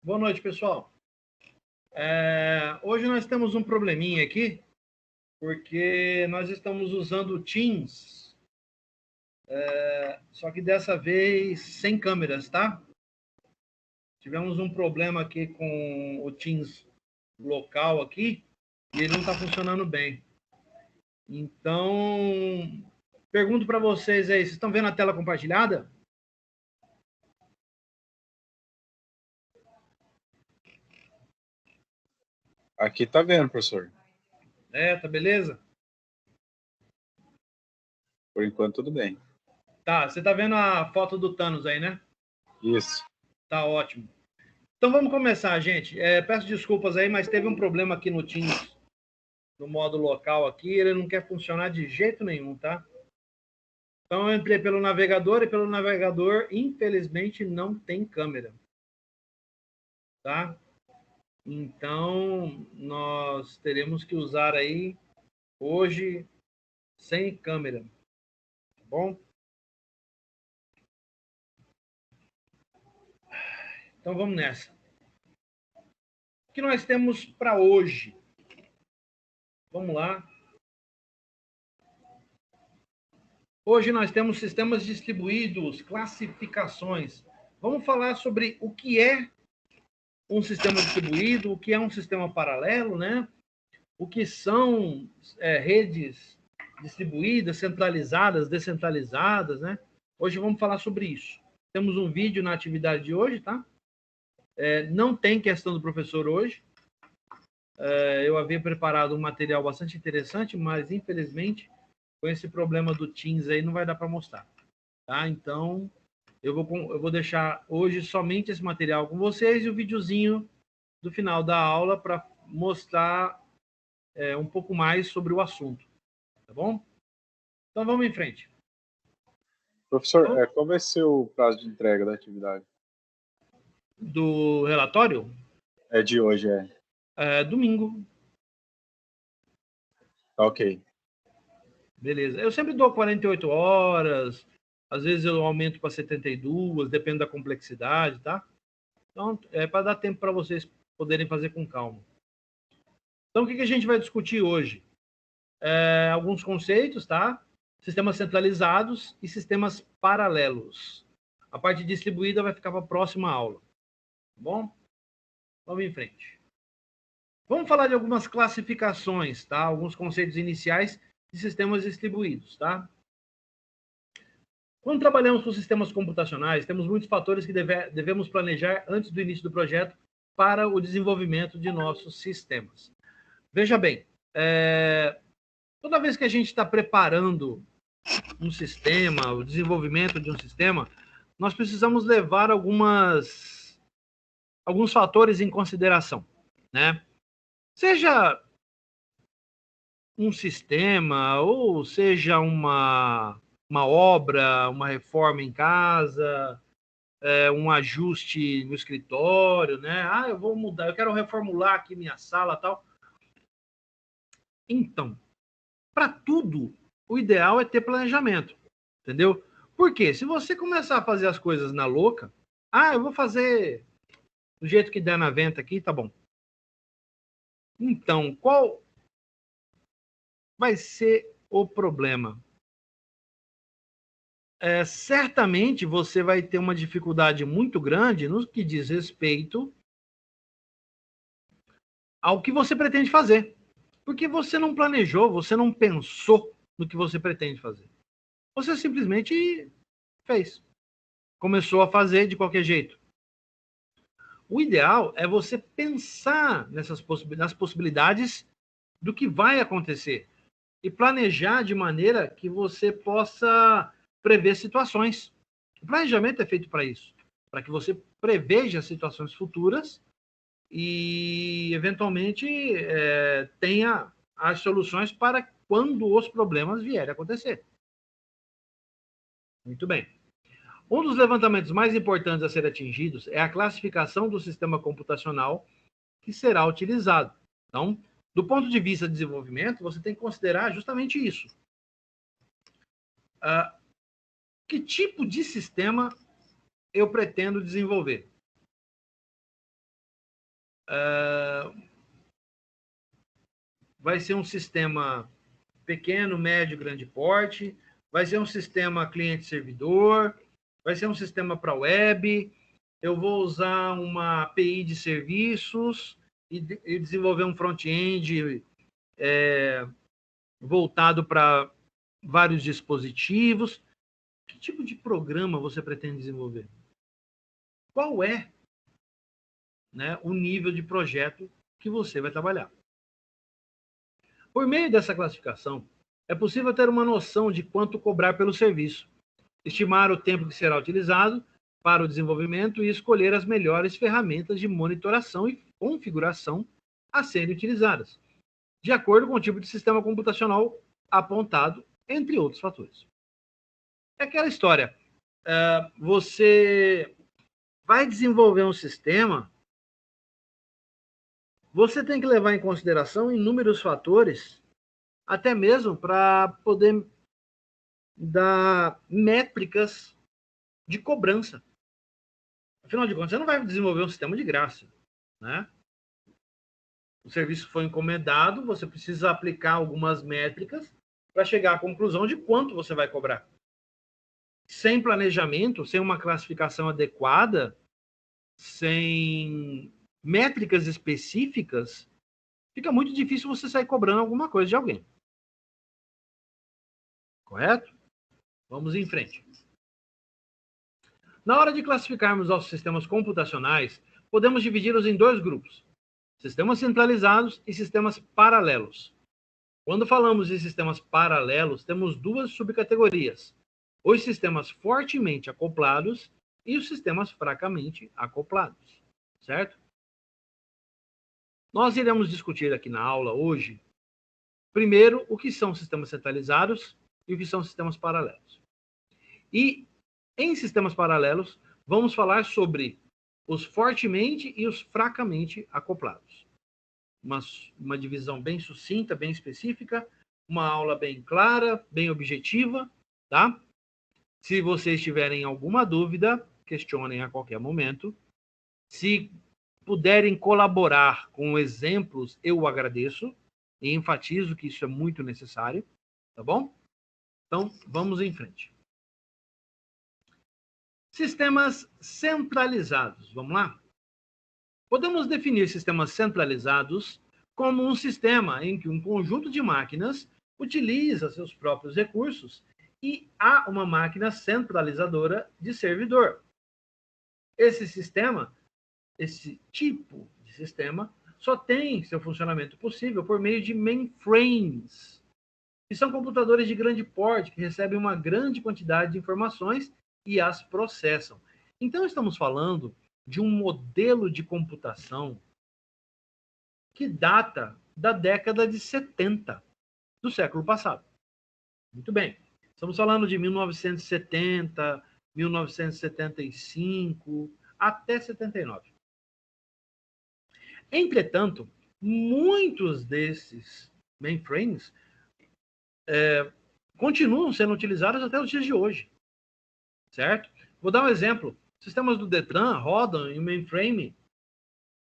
Boa noite, pessoal. Hoje nós temos um probleminha aqui, porque nós estamos usando o Teams, só que dessa vez sem câmeras, tá? Tivemos um problema aqui com o Teams local aqui, e ele não está funcionando bem. Então, pergunto para vocês aí, vocês estão vendo a tela compartilhada? Aqui tá vendo, professor. Tá beleza? Por enquanto, tudo bem. Tá, você tá vendo a foto do Thanos aí, né? Isso. Tá ótimo. Então vamos começar, gente. Peço desculpas aí, mas teve um problema aqui no Teams, no modo local aqui, ele não quer funcionar de jeito nenhum, tá? Então eu entrei pelo navegador e pelo navegador, infelizmente, não tem câmera. Tá? Então nós teremos que usar aí hoje sem câmera. Tá bom? Então vamos nessa. O que nós temos para hoje? Vamos lá. Hoje nós temos sistemas distribuídos, classificações. Vamos falar sobre o que é um sistema distribuído, o que é um sistema paralelo, né? O que são redes distribuídas, centralizadas, descentralizadas, né? Hoje vamos falar sobre isso. Temos um vídeo na atividade de hoje, tá? Não tem questão do professor hoje. Eu havia preparado um material bastante interessante, mas infelizmente com esse problema do Teams aí não vai dar para mostrar, tá? Então eu vou deixar hoje somente esse material com vocês e o videozinho do final da aula para mostrar um pouco mais sobre o assunto, tá bom? Então vamos em frente. Professor, qual vai ser o prazo de entrega da atividade? Do relatório? É de hoje, Domingo. Tá ok. Beleza. Eu sempre dou 48 horas, às vezes eu aumento para 72, depende da complexidade, tá? Então, para dar tempo para vocês poderem fazer com calma. Então, o que a gente vai discutir hoje? Alguns conceitos, tá? Sistemas centralizados e sistemas paralelos. A parte distribuída vai ficar para a próxima aula. Tá bom? Vamos em frente. Vamos falar de algumas classificações, tá? Alguns conceitos iniciais de sistemas distribuídos, tá? Quando trabalhamos com sistemas computacionais, temos muitos fatores que devemos planejar antes do início do projeto para o desenvolvimento de nossos sistemas. Veja bem, toda vez que a gente está preparando um sistema, o desenvolvimento de um sistema, nós precisamos levar alguns fatores em consideração, né? Seja um sistema, ou seja uma obra, uma reforma em casa, um ajuste no escritório, né? Eu vou mudar, eu quero reformular aqui minha sala, tal. Então, para tudo, o ideal é ter planejamento, entendeu? Porque se você começar a fazer as coisas na louca, eu vou fazer do jeito que der na venta aqui, tá bom. Então, qual vai ser o problema? Certamente você vai ter uma dificuldade muito grande no que diz respeito ao que você pretende fazer. Porque você não planejou, você não pensou no que você pretende fazer. Você simplesmente fez. Começou a fazer de qualquer jeito. O ideal é você pensar nas possibilidades do que vai acontecer e planejar de maneira que você possa prever situações. O planejamento é feito para isso, para que você preveja situações futuras e, eventualmente, tenha as soluções para quando os problemas vierem a acontecer. Muito bem. Um dos levantamentos mais importantes a ser atingidos é a classificação do sistema computacional que será utilizado. Então, do ponto de vista de desenvolvimento, você tem que considerar justamente isso. Que tipo de sistema eu pretendo desenvolver? vai ser um sistema pequeno, médio, grande porte, vai ser um sistema cliente-servidor, vai ser um sistema para web, eu vou usar uma API de serviços e desenvolver um front-end voltado para vários dispositivos. Que tipo de programa você pretende desenvolver? Qual é, né, o nível de projeto que você vai trabalhar? Por meio dessa classificação, é possível ter uma noção de quanto cobrar pelo serviço, estimar o tempo que será utilizado para o desenvolvimento e escolher as melhores ferramentas de monitoração e configuração a serem utilizadas, de acordo com o tipo de sistema computacional apontado, entre outros fatores. É aquela história, você vai desenvolver um sistema, você tem que levar em consideração inúmeros fatores, até mesmo para poder dar métricas de cobrança. Afinal de contas, você não vai desenvolver um sistema de graça, né? O serviço foi encomendado, você precisa aplicar algumas métricas para chegar à conclusão de quanto você vai cobrar. Sem planejamento, sem uma classificação adequada, sem métricas específicas, fica muito difícil você sair cobrando alguma coisa de alguém. Correto? Vamos em frente. Na hora de classificarmos nossos sistemas computacionais, podemos dividi-los em dois grupos: sistemas centralizados e sistemas paralelos. Quando falamos de sistemas paralelos, temos duas subcategorias: os sistemas fortemente acoplados e os sistemas fracamente acoplados. Certo? Nós iremos discutir aqui na aula hoje, primeiro, o que são sistemas centralizados e o que são sistemas paralelos. E, em sistemas paralelos, vamos falar sobre os fortemente e os fracamente acoplados. Uma divisão bem sucinta, bem específica, uma aula bem clara, bem objetiva, tá? Se vocês tiverem alguma dúvida, questionem a qualquer momento. Se puderem colaborar com exemplos, eu agradeço e enfatizo que isso é muito necessário, tá bom? Então, vamos em frente. Sistemas centralizados, vamos lá? Podemos definir sistemas centralizados como um sistema em que um conjunto de máquinas utiliza seus próprios recursos e há uma máquina centralizadora de servidor. Esse tipo de sistema só tem seu funcionamento possível por meio de mainframes, que são computadores de grande porte que recebem uma grande quantidade de informações e as processam. Então, estamos falando de um modelo de computação que data da década de 70 do século passado. Muito bem. Estamos falando de 1970, 1975, até 79. Entretanto, muitos desses mainframes continuam sendo utilizados até os dias de hoje. Certo? Vou dar um exemplo. Sistemas do Detran rodam em um mainframe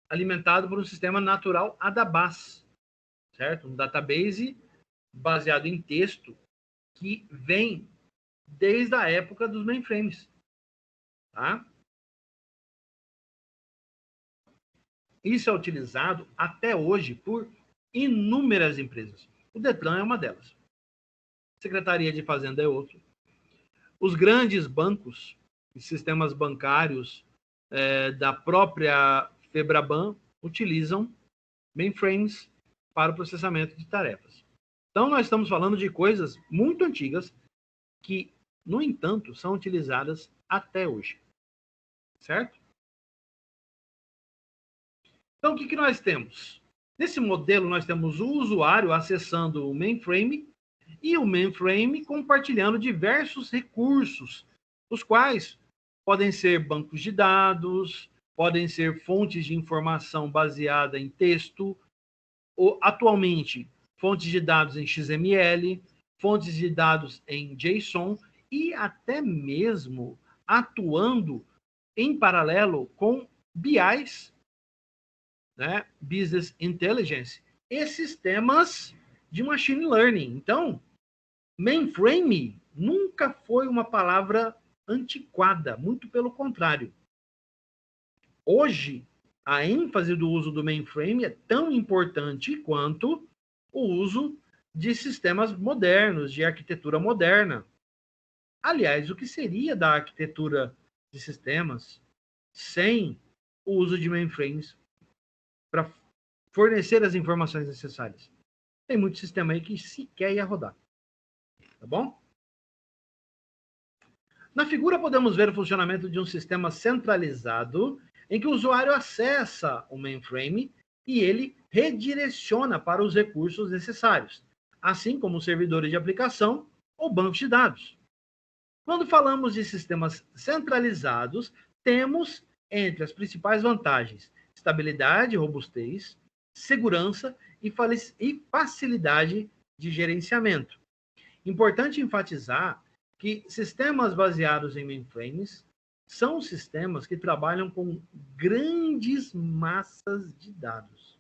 alimentado por um sistema natural Adabas, certo? Um database baseado em texto que vem desde a época dos mainframes, tá? Isso é utilizado até hoje por inúmeras empresas. O Detran é uma delas. Secretaria de Fazenda é outro. Os grandes bancos e sistemas bancários da própria Febraban utilizam mainframes para o processamento de tarefas. Então, nós estamos falando de coisas muito antigas que, no entanto, são utilizadas até hoje. Certo? Então, o que nós temos? Nesse modelo, nós temos o usuário acessando o mainframe e o mainframe compartilhando diversos recursos, os quais podem ser bancos de dados, podem ser fontes de informação baseada em texto, ou, atualmente, fontes de dados em XML, fontes de dados em JSON e até mesmo atuando em paralelo com BIs né, Business Intelligence e sistemas de Machine Learning. Então, mainframe nunca foi uma palavra antiquada, muito pelo contrário. Hoje, a ênfase do uso do mainframe é tão importante quanto o uso de sistemas modernos, de arquitetura moderna. Aliás, o que seria da arquitetura de sistemas sem o uso de mainframes para fornecer as informações necessárias? Tem muito sistema aí que sequer ia rodar. Tá bom? Na figura, podemos ver o funcionamento de um sistema centralizado em que o usuário acessa o mainframe e ele redireciona para os recursos necessários, assim como servidores de aplicação ou bancos de dados. Quando falamos de sistemas centralizados, temos entre as principais vantagens estabilidade, robustez, segurança e facilidade de gerenciamento. Importante enfatizar que sistemas baseados em mainframes são sistemas que trabalham com grandes massas de dados.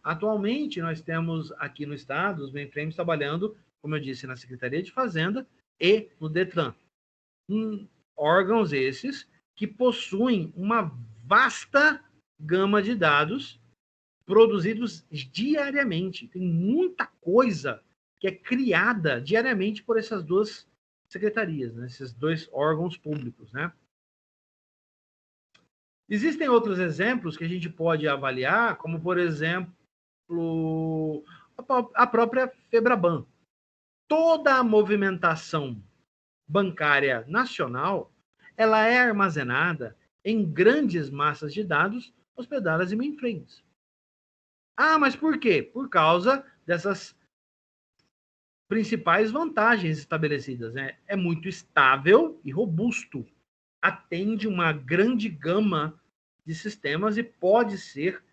Atualmente, nós temos aqui no estado os mainframes trabalhando, como eu disse, na Secretaria de Fazenda e no Detran. Órgãos esses que possuem uma vasta gama de dados produzidos diariamente. Tem muita coisa que é criada diariamente por essas duas secretarias, né? Esses dois órgãos públicos, né? Existem outros exemplos que a gente pode avaliar, como, por exemplo, a própria Febraban. Toda a movimentação bancária nacional, ela é armazenada em grandes massas de dados hospedadas em mainframes. Ah, mas por quê? Por causa dessas principais vantagens estabelecidas, né? É muito estável e robusto, atende uma grande gama de sistemas e pode ser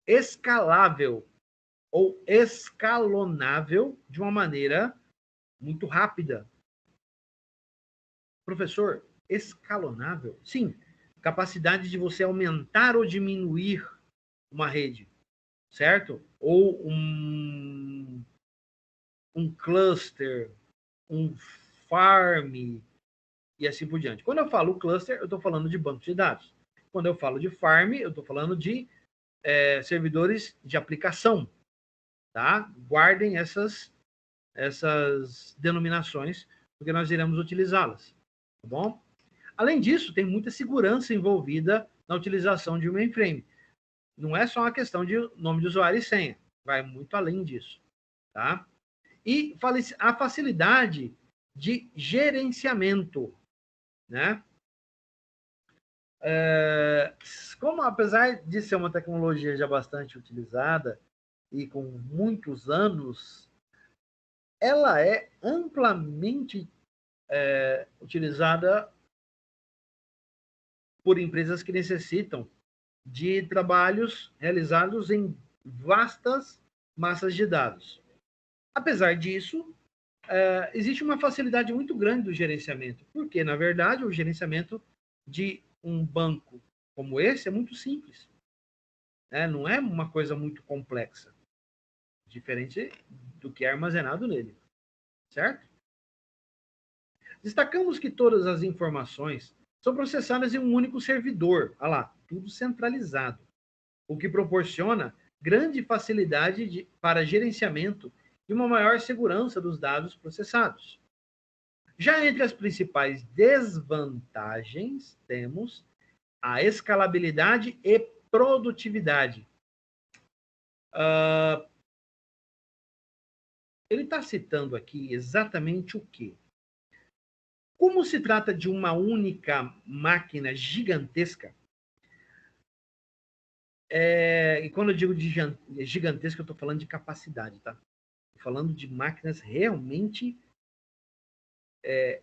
escalável ou escalonável de uma maneira muito rápida. Professor, escalonável? Sim, capacidade de você aumentar ou diminuir uma rede, certo? Ou um cluster, um farm e assim por diante. Quando eu falo cluster, eu estou falando de banco de dados. Quando eu falo de farm, eu estou falando de servidores de aplicação, tá? Guardem essas denominações, porque nós iremos utilizá-las, tá bom? Além disso, tem muita segurança envolvida na utilização de um mainframe. Não é só uma questão de nome de usuário e senha, vai muito além disso, tá? E a facilidade de gerenciamento, né? Como, apesar de ser uma tecnologia já bastante utilizada e com muitos anos, ela é amplamente utilizada por empresas que necessitam de trabalhos realizados em vastas massas de dados. Apesar disso, existe uma facilidade muito grande do gerenciamento, porque, na verdade, o gerenciamento de um banco como esse é muito simples, né? Não é uma coisa muito complexa, diferente do que é armazenado nele, certo? Destacamos que todas as informações são processadas em um único servidor, olha lá, tudo centralizado, o que proporciona grande facilidade para gerenciamento e uma maior segurança dos dados processados. Já entre as principais desvantagens, temos a escalabilidade e produtividade. Ele está citando aqui exatamente o quê? Como se trata de uma única máquina gigantesca, e quando eu digo de gigantesca, eu estou falando de capacidade, tá? Estou falando de máquinas realmente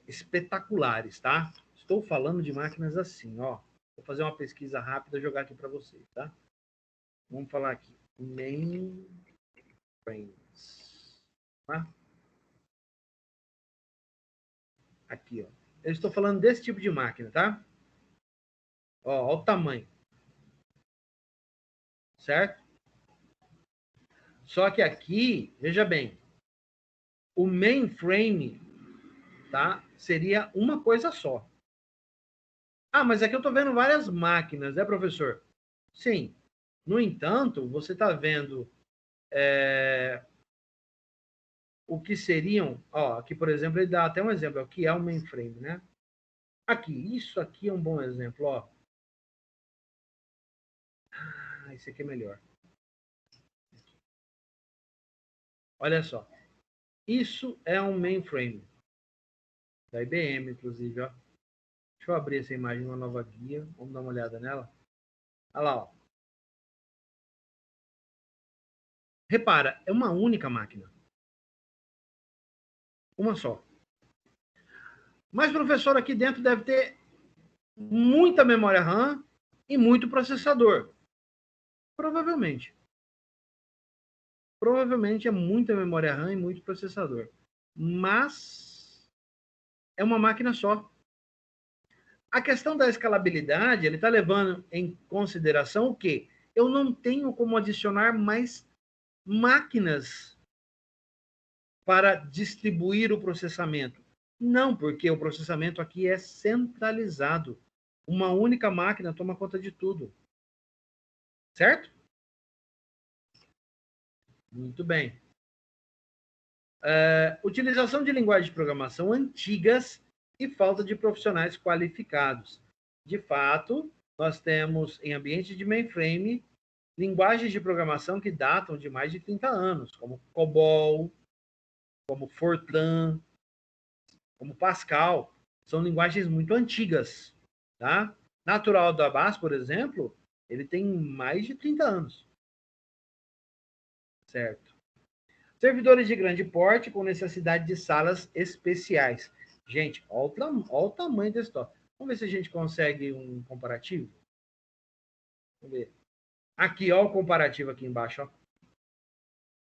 espetaculares, tá? Estou falando de máquinas assim, ó. Vou fazer uma pesquisa rápida e jogar aqui para vocês, tá? Vamos falar aqui. Mainframes. Tá? Aqui, ó. Eu estou falando desse tipo de máquina, tá? Ó, olha o tamanho. certo? Só que aqui, veja bem, o mainframe, tá, seria uma coisa só. Ah, mas aqui eu estou vendo várias máquinas, né, professor? Sim. No entanto, você está vendo o que seriam... Ó, aqui, por exemplo, ele dá até um exemplo, o que é o mainframe, né? Aqui, isso aqui é um bom exemplo, ó. Ah, esse aqui é melhor. Olha só. Isso é um mainframe. Da IBM, inclusive, ó. Deixa eu abrir essa imagem numa nova guia. Vamos dar uma olhada nela. Olha lá, ó. Repara, é uma única máquina. Uma só. Mas, professor, aqui dentro deve ter muita memória RAM e muito processador. Provavelmente. Provavelmente é muita memória RAM e muito processador. Mas é uma máquina só. A questão da escalabilidade, ele está levando em consideração o quê? Eu não tenho como adicionar mais máquinas para distribuir o processamento. Não, porque o processamento aqui é centralizado. Uma única máquina toma conta de tudo. Certo? Muito bem. Utilização de linguagens de programação antigas e falta de profissionais qualificados. De fato, nós temos em ambiente de mainframe linguagens de programação que datam de mais de 30 anos, como COBOL, como Fortran, como Pascal. São linguagens muito antigas. Tá? Natural da Base, por exemplo, ele tem mais de 30 anos. Certo? Servidores de grande porte com necessidade de salas especiais. Gente, olha o tamanho desse top. Vamos ver se a gente consegue um comparativo. Vamos ver. Aqui, ó, o comparativo aqui embaixo. Ó.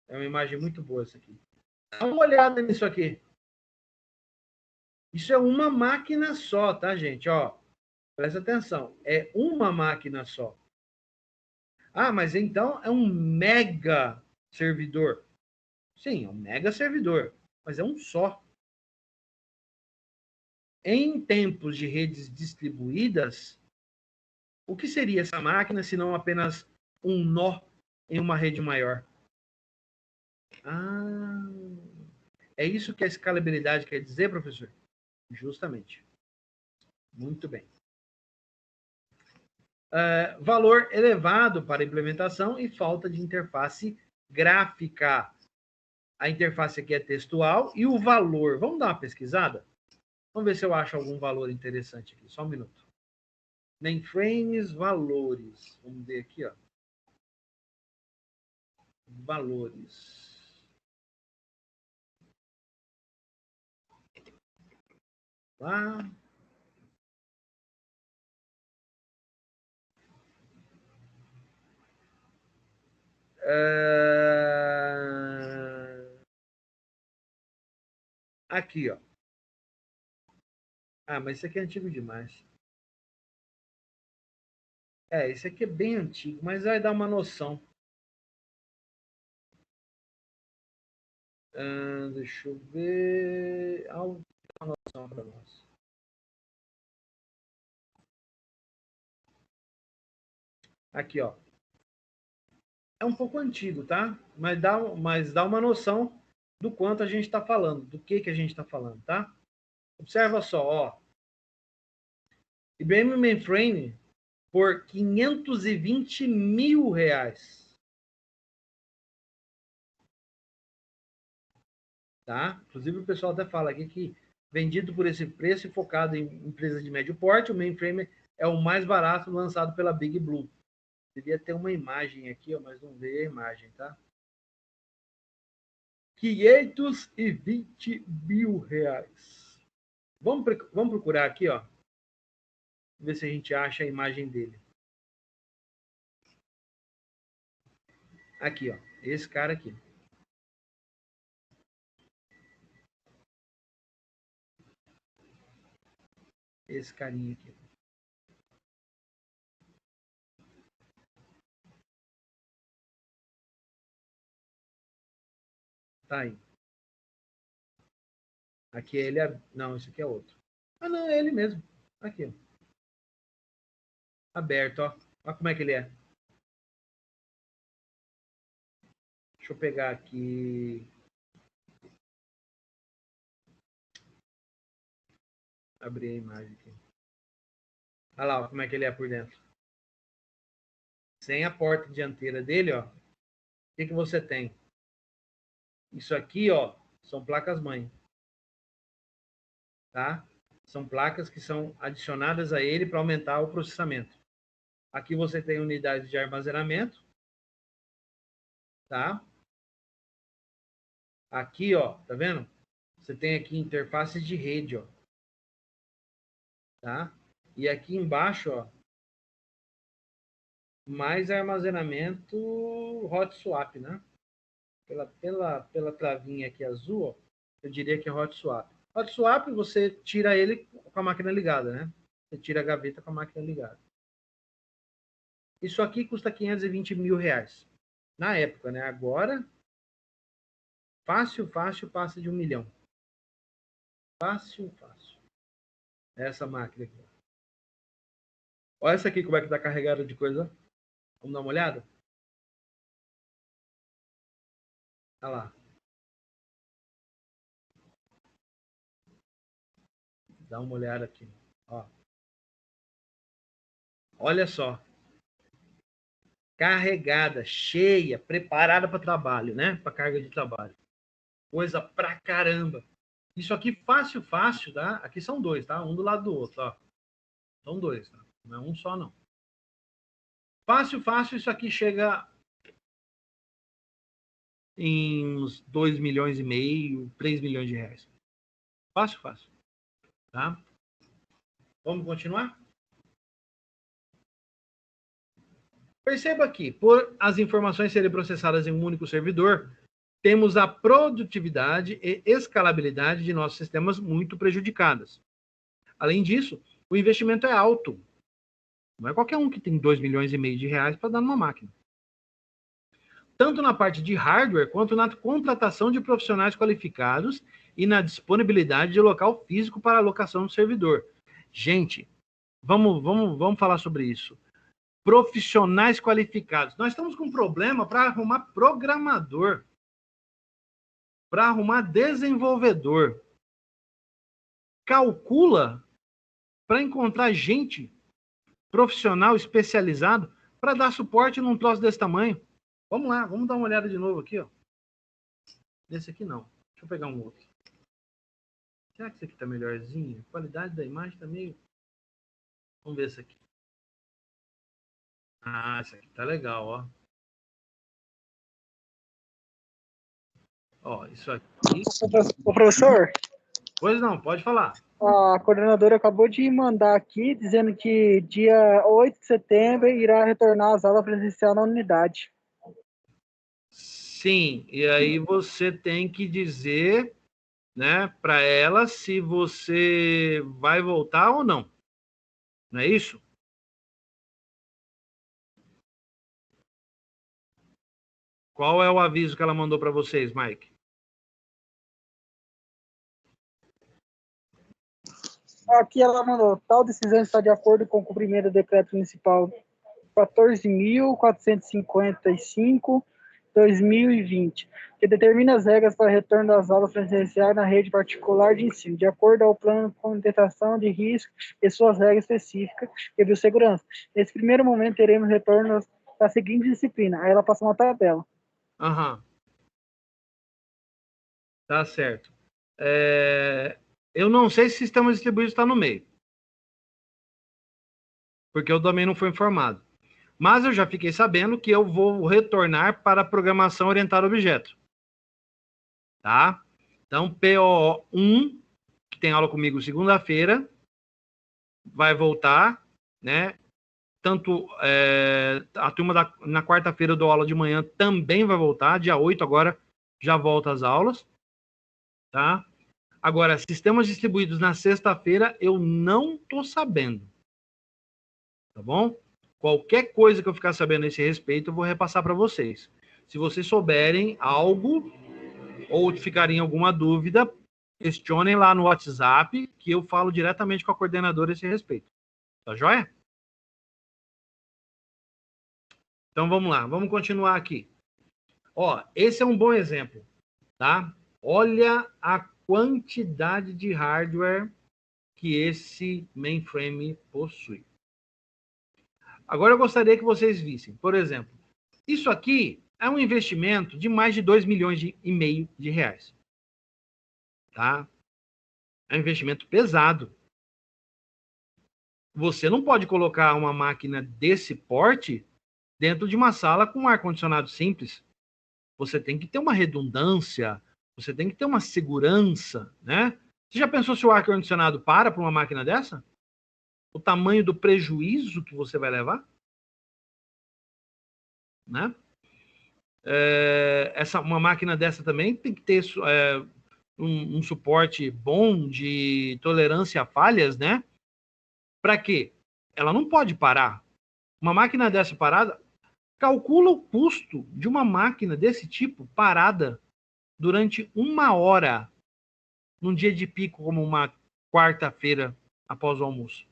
É uma imagem muito boa essa aqui. Dá uma olhada nisso aqui. Isso é uma máquina só, tá, gente? Ó, presta atenção. É uma máquina só. Ah, mas então é um mega servidor. Sim, é um mega servidor, mas é um só. Em tempos de redes distribuídas, o que seria essa máquina se não apenas um nó em uma rede maior? Ah, é isso que a escalabilidade quer dizer, professor? Justamente. Muito bem. Valor elevado para implementação e falta de interface gráfica. A interface aqui é textual e o valor. Vamos dar uma pesquisada? Vamos ver se eu acho algum valor interessante aqui. Só um minuto. Mainframes, valores. Vamos ver aqui, ó. Valores. Lá. Aqui, ó. Ah, mas isso aqui é antigo demais. Esse aqui é bem antigo, mas vai dar uma noção. Deixa eu ver. Algo que dá uma noção para nós. Aqui, ó. É um pouco antigo, tá? Mas dá uma noção do quanto a gente está falando, do que a gente está falando, tá? Observa só, ó. IBM Mainframe por 520 mil reais. Tá? Inclusive o pessoal até fala aqui que vendido por esse preço e focado em empresas de médio porte, o mainframe é o mais barato lançado pela Big Blue. Devia ter uma imagem aqui, ó, mas não veio a imagem, tá? 520 mil reais. Vamos procurar aqui, ó. Ver se a gente acha a imagem dele. Aqui, ó. Esse cara aqui. Esse carinha aqui. Tá aí. Aqui ele é... Não, esse aqui é outro. Ah, não, é ele mesmo. Aqui, ó. Aberto, ó. Olha como é que ele é. Deixa eu pegar aqui. Abrir a imagem aqui. Olha lá, ó, como é que ele é por dentro. Sem a porta dianteira dele, ó. O que você tem? Isso aqui, ó, são placas-mãe. Tá? São placas que são adicionadas a ele para aumentar o processamento. Aqui você tem unidades de armazenamento. Tá? Aqui, ó, tá vendo? Você tem aqui interfaces de rede, ó. Tá? E aqui embaixo, ó, mais armazenamento hot swap, né? Pela travinha aqui azul, ó, eu diria que é hot swap. Hot swap, você tira ele com a máquina ligada, né? Você tira a gaveta com a máquina ligada. Isso aqui custa 520 mil reais. Na época, né? Agora, fácil passa de 1 milhão. Fácil. Essa máquina aqui. Olha essa aqui como é que tá carregada de coisa. Vamos dar uma olhada? Olha lá. Dá uma olhada aqui. Ó. Olha só. Carregada, cheia, preparada para trabalho, né? Para carga de trabalho. Coisa pra caramba. Isso aqui fácil, tá? Aqui são dois, tá? Um do lado do outro, ó. São dois, tá? Não é um só, não. Fácil, isso aqui chega em uns 2 milhões e meio, 3 milhões de reais. Fácil. Tá? Vamos continuar? Perceba aqui, por as informações serem processadas em um único servidor, temos a produtividade e escalabilidade de nossos sistemas muito prejudicadas. Além disso, o investimento é alto. Não é qualquer um que tem 2 milhões e meio de reais para dar numa máquina. Tanto na parte de hardware, quanto na contratação de profissionais qualificados e na disponibilidade de local físico para alocação do servidor. Gente, vamos falar sobre isso. Profissionais qualificados. Nós estamos com um problema para arrumar programador, para arrumar desenvolvedor. Calcula para encontrar gente profissional especializado para dar suporte num troço desse tamanho. Vamos lá, vamos dar uma olhada de novo aqui, ó. Nesse aqui não. Deixa eu pegar um outro. Será que esse aqui tá melhorzinho? A qualidade da imagem tá meio... Vamos ver esse aqui. Ah, esse aqui tá legal, ó. Ó, isso aqui... Ô, professor? Pois não, pode falar. A coordenadora acabou de mandar aqui, dizendo que dia 8 de setembro irá retornar às aulas presenciais na unidade. Sim, e aí você tem que dizer, né, para ela se você vai voltar ou não. Não é isso? Qual é o aviso que ela mandou para vocês, Mike? Aqui ela mandou, tal decisão está de acordo com o cumprimento do decreto municipal 14.455/2020, que determina as regras para retorno das aulas presenciais na rede particular de ensino, de acordo ao plano de contenção de risco e suas regras específicas de biossegurança. Nesse primeiro momento, teremos retorno da seguinte disciplina. Aí ela passa uma tabela. Aham. Tá certo. Eu não sei se sistema distribuído está no meio. Porque eu também não fui informado. Mas eu já fiquei sabendo que eu vou retornar para a programação orientada a objeto. Tá? Então, PO1, que tem aula comigo segunda-feira, vai voltar, né? Tanto a turma na quarta-feira eu dou aula de manhã também vai voltar, dia 8 agora já volta as aulas, tá? Agora, sistemas distribuídos na sexta-feira eu não tô sabendo, tá bom? Qualquer coisa que eu ficar sabendo a esse respeito, eu vou repassar para vocês. Se vocês souberem algo, ou ficarem alguma dúvida, questionem lá no WhatsApp, que eu falo diretamente com a coordenadora a esse respeito. Tá joia? Então vamos lá, vamos continuar aqui. Ó, esse é um bom exemplo, tá? Olha a quantidade de hardware que esse mainframe possui. Agora eu gostaria que vocês vissem, por exemplo, isso aqui é um investimento de mais de 2,5 milhões de reais. Tá? É um investimento pesado. Você não pode colocar uma máquina desse porte dentro de uma sala com um ar-condicionado simples. Você tem que ter uma redundância, você tem que ter uma segurança, né? Você já pensou se o ar-condicionado para uma máquina dessa? O tamanho do prejuízo que você vai levar? Né? Uma máquina dessa também tem que ter um suporte bom de tolerância a falhas, né? Para quê? Ela não pode parar. Uma máquina dessa parada, calcula o custo de uma máquina desse tipo parada durante 1 hora num dia de pico como uma quarta-feira após o almoço.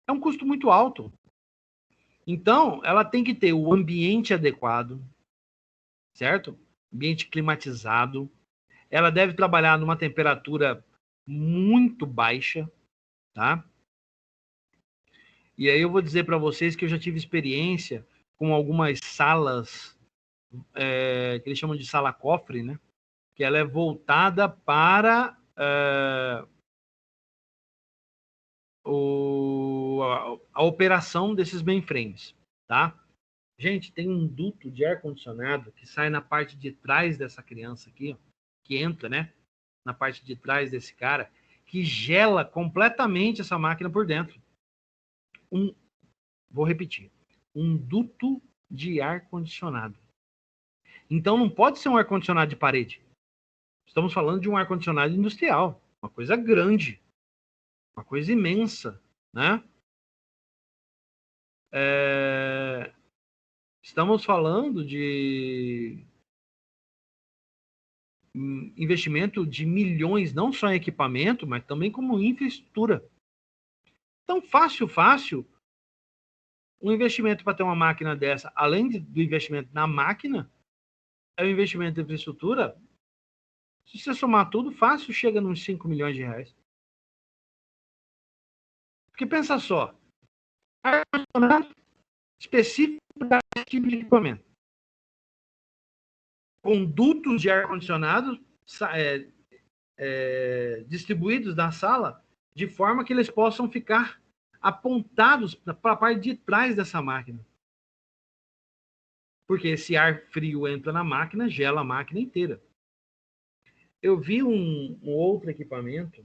É um custo muito alto. Então, ela tem que ter o ambiente adequado, certo? Ambiente climatizado. Ela deve trabalhar numa temperatura muito baixa, tá? E aí eu vou dizer para vocês que eu já tive experiência com algumas salas que eles chamam de sala cofre, né? Que ela é voltada para a operação desses mainframes, tá? Gente, tem um duto de ar-condicionado que sai na parte de trás dessa criança aqui, ó, que entra, né? Na parte de trás desse cara, que gela completamente essa máquina por dentro. Vou repetir. Um duto de ar-condicionado. Então não pode ser um ar-condicionado de parede. Estamos falando de um ar-condicionado industrial. Uma coisa grande. Uma coisa imensa, né? Estamos falando de investimento de milhões, não só em equipamento, mas também como infraestrutura. Então, fácil, um investimento para ter uma máquina dessa, além do investimento na máquina, é o investimento em infraestrutura. Se você somar tudo, fácil, chega nos 5 milhões de reais. Porque pensa só, ar-condicionado específico para esse tipo de equipamento. Condutos de ar-condicionado distribuídos na sala de forma que eles possam ficar apontados para a parte de trás dessa máquina. Porque esse ar frio entra na máquina, gela a máquina inteira. Eu vi um outro equipamento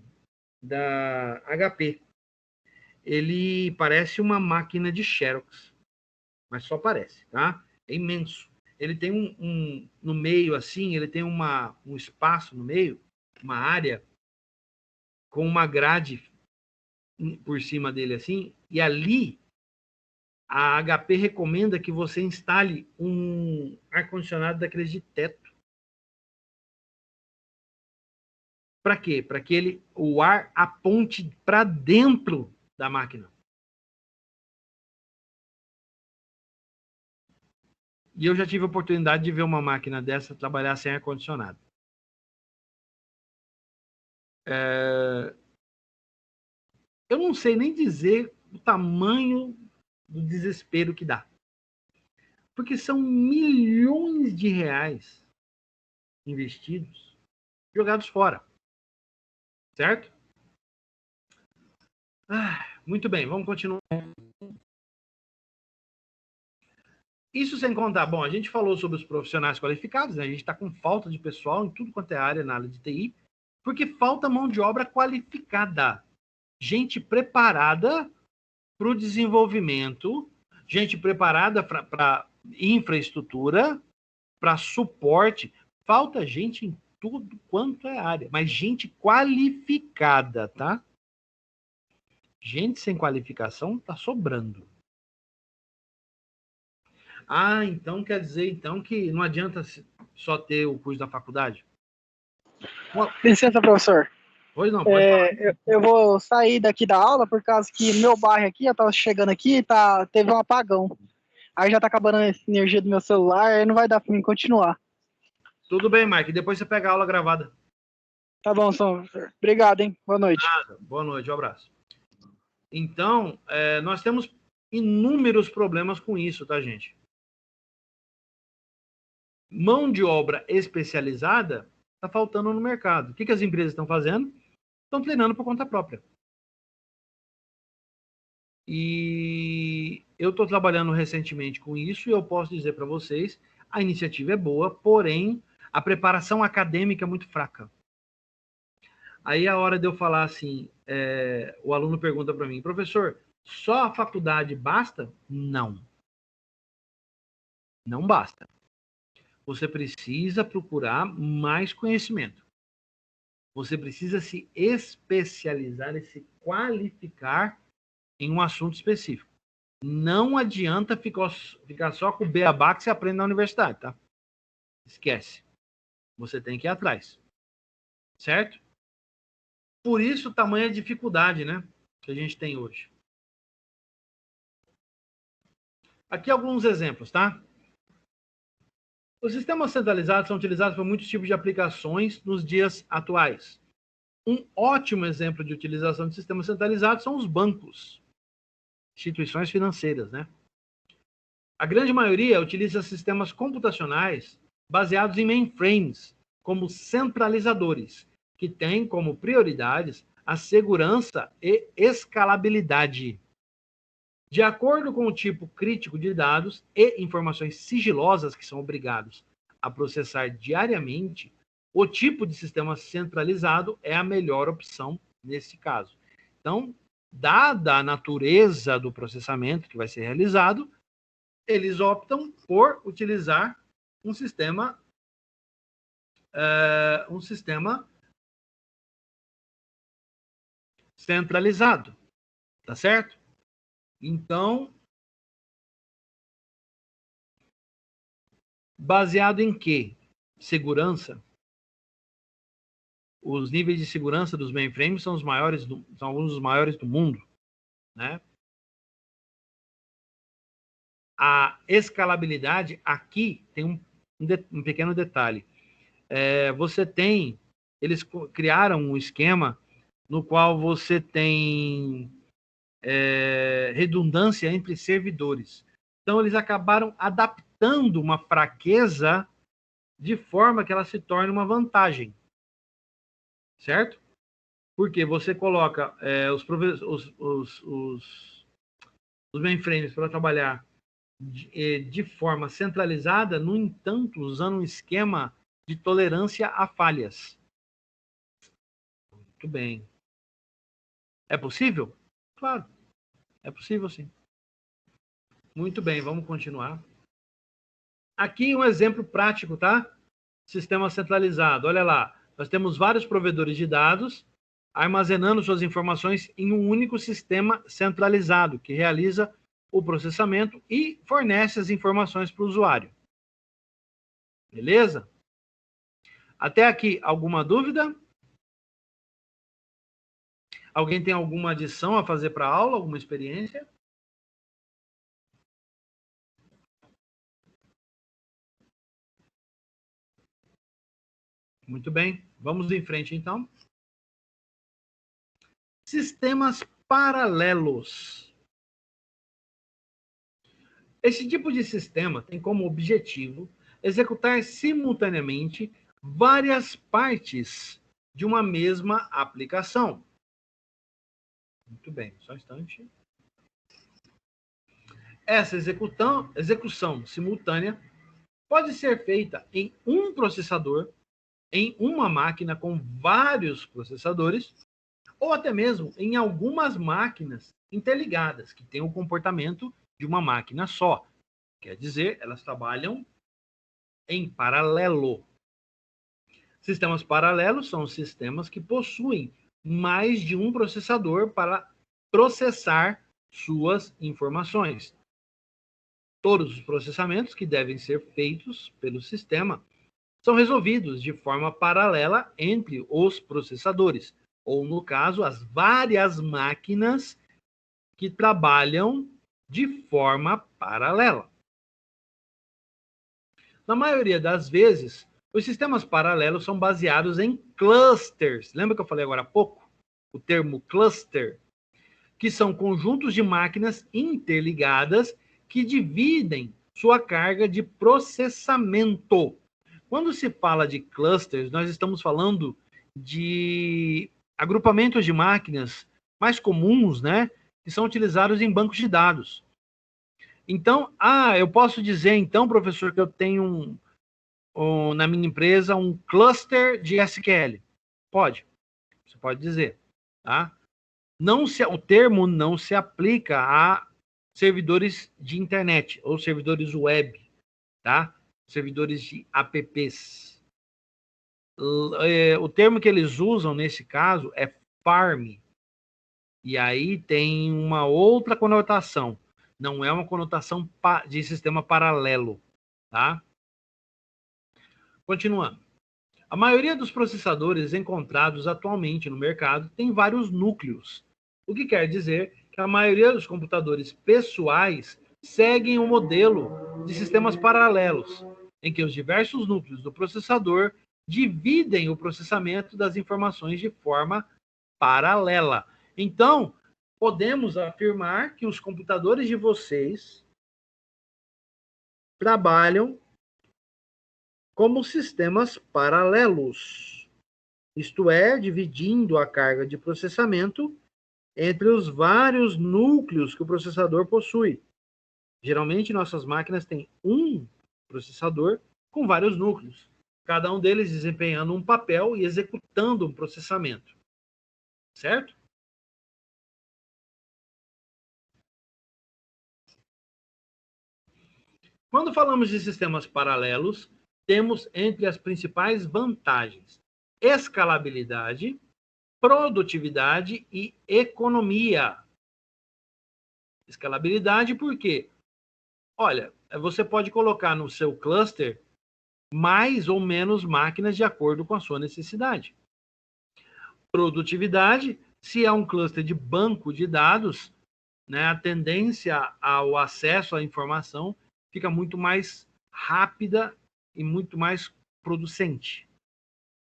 da HP. Ele parece uma máquina de Xerox, mas só parece, tá? É imenso. Ele tem no meio, assim, ele tem um espaço no meio, uma área com uma grade por cima dele, assim, e ali a HP recomenda que você instale um ar-condicionado daqueles de teto. Para quê? Para que o ar aponte para dentro da máquina. E eu já tive a oportunidade de ver uma máquina dessa trabalhar sem ar-condicionado. Eu não sei nem dizer o tamanho do desespero que dá. Porque são milhões de reais investidos, jogados fora. Certo? Muito bem, vamos continuar. Isso sem contar, bom, a gente falou sobre os profissionais qualificados, né? A gente está com falta de pessoal em tudo quanto é área na área de TI, porque falta mão de obra qualificada. Gente preparada para o desenvolvimento, gente preparada para infraestrutura, para suporte. Falta gente em tudo quanto é área, mas gente qualificada, tá? Gente sem qualificação está sobrando. Ah, então quer dizer então que não adianta só ter o curso da faculdade? Licença, professor. Pois não, pode falar. Eu vou sair daqui da aula por causa que meu bairro aqui, eu tava chegando aqui, teve um apagão. Aí já tá acabando a energia do meu celular, aí não vai dar pra mim continuar. Tudo bem, Mike. Depois você pega a aula gravada. Tá bom, professor. Obrigado, hein? Boa noite. Boa noite, um abraço. Então, nós temos inúmeros problemas com isso, tá, gente? Mão de obra especializada está faltando no mercado. O que as empresas estão fazendo? Estão treinando por conta própria. E eu estou trabalhando recentemente com isso e eu posso dizer para vocês, a iniciativa é boa, porém, a preparação acadêmica é muito fraca. Aí a hora de eu falar assim, o aluno pergunta para mim, professor, só a faculdade basta? Não. Não basta. Você precisa procurar mais conhecimento. Você precisa se especializar e se qualificar em um assunto específico. Não adianta ficar só com o beabá que você aprende na universidade, tá? Esquece. Você tem que ir atrás. Certo? Por isso, tamanha dificuldade, né? Que a gente tem hoje. Aqui alguns exemplos, tá? Os sistemas centralizados são utilizados por muitos tipos de aplicações nos dias atuais. Um ótimo exemplo de utilização de sistemas centralizados são os bancos, instituições financeiras, né? A grande maioria utiliza sistemas computacionais baseados em mainframes, como centralizadores, que têm como prioridades a segurança e escalabilidade. De acordo com o tipo crítico de dados e informações sigilosas que são obrigados a processar diariamente, o tipo de sistema centralizado é a melhor opção nesse caso. Então, dada a natureza do processamento que vai ser realizado, eles optam por utilizar um sistema centralizado, tá certo? Então, baseado em quê? Segurança. Os níveis de segurança dos mainframes são alguns dos maiores do mundo, né? A escalabilidade aqui tem um pequeno detalhe. Eles criaram um esquema no qual você tem redundância entre servidores. Então, eles acabaram adaptando uma fraqueza de forma que ela se torne uma vantagem. Certo? Porque você coloca os mainframes para trabalhar de forma centralizada, no entanto, usando um esquema de tolerância a falhas. Muito bem. É possível? Claro. É possível, sim. Muito bem, vamos continuar. Aqui um exemplo prático, tá? Sistema centralizado. Olha lá. Nós temos vários provedores de dados armazenando suas informações em um único sistema centralizado, que realiza o processamento e fornece as informações para o usuário. Beleza? Até aqui, alguma dúvida? Alguém tem alguma adição a fazer para a aula? Alguma experiência? Muito bem. Vamos em frente, então. Sistemas paralelos. Esse tipo de sistema tem como objetivo executar simultaneamente várias partes de uma mesma aplicação. Muito bem, só um instante. Essa execução simultânea pode ser feita em um processador, em uma máquina com vários processadores, ou até mesmo em algumas máquinas interligadas, que têm o comportamento de uma máquina só. Quer dizer, elas trabalham em paralelo. Sistemas paralelos são sistemas que possuem mais de um processador para processar suas informações. Todos os processamentos que devem ser feitos pelo sistema são resolvidos de forma paralela entre os processadores, ou, no caso, as várias máquinas que trabalham de forma paralela. Na maioria das vezes, os sistemas paralelos são baseados em clusters. Lembra que eu falei agora há pouco? O termo cluster, que são conjuntos de máquinas interligadas que dividem sua carga de processamento. Quando se fala de clusters, nós estamos falando de agrupamentos de máquinas mais comuns, né, que são utilizados em bancos de dados. Então, eu posso dizer, então, professor, que eu tenho na minha empresa um cluster de SQL. Pode, você pode dizer, tá? O termo não se aplica a servidores de internet ou servidores web, tá? Servidores de apps. O termo que eles usam nesse caso é farm. E aí tem uma outra conotação. Não é uma conotação de sistema paralelo, tá? Continuando. A maioria dos processadores encontrados atualmente no mercado tem vários núcleos, o que quer dizer que a maioria dos computadores pessoais seguem um modelo de sistemas paralelos, em que os diversos núcleos do processador dividem o processamento das informações de forma paralela. Então, podemos afirmar que os computadores de vocês trabalham como sistemas paralelos, isto é, dividindo a carga de processamento entre os vários núcleos que o processador possui. Geralmente, nossas máquinas têm um processador com vários núcleos, cada um deles desempenhando um papel e executando um processamento. Certo? Quando falamos de sistemas paralelos, temos entre as principais vantagens escalabilidade, produtividade e economia. Escalabilidade por quê? Olha, você pode colocar no seu cluster mais ou menos máquinas de acordo com a sua necessidade. Produtividade, se é um cluster de banco de dados, né, a tendência ao acesso à informação fica muito mais rápida e muito mais producente.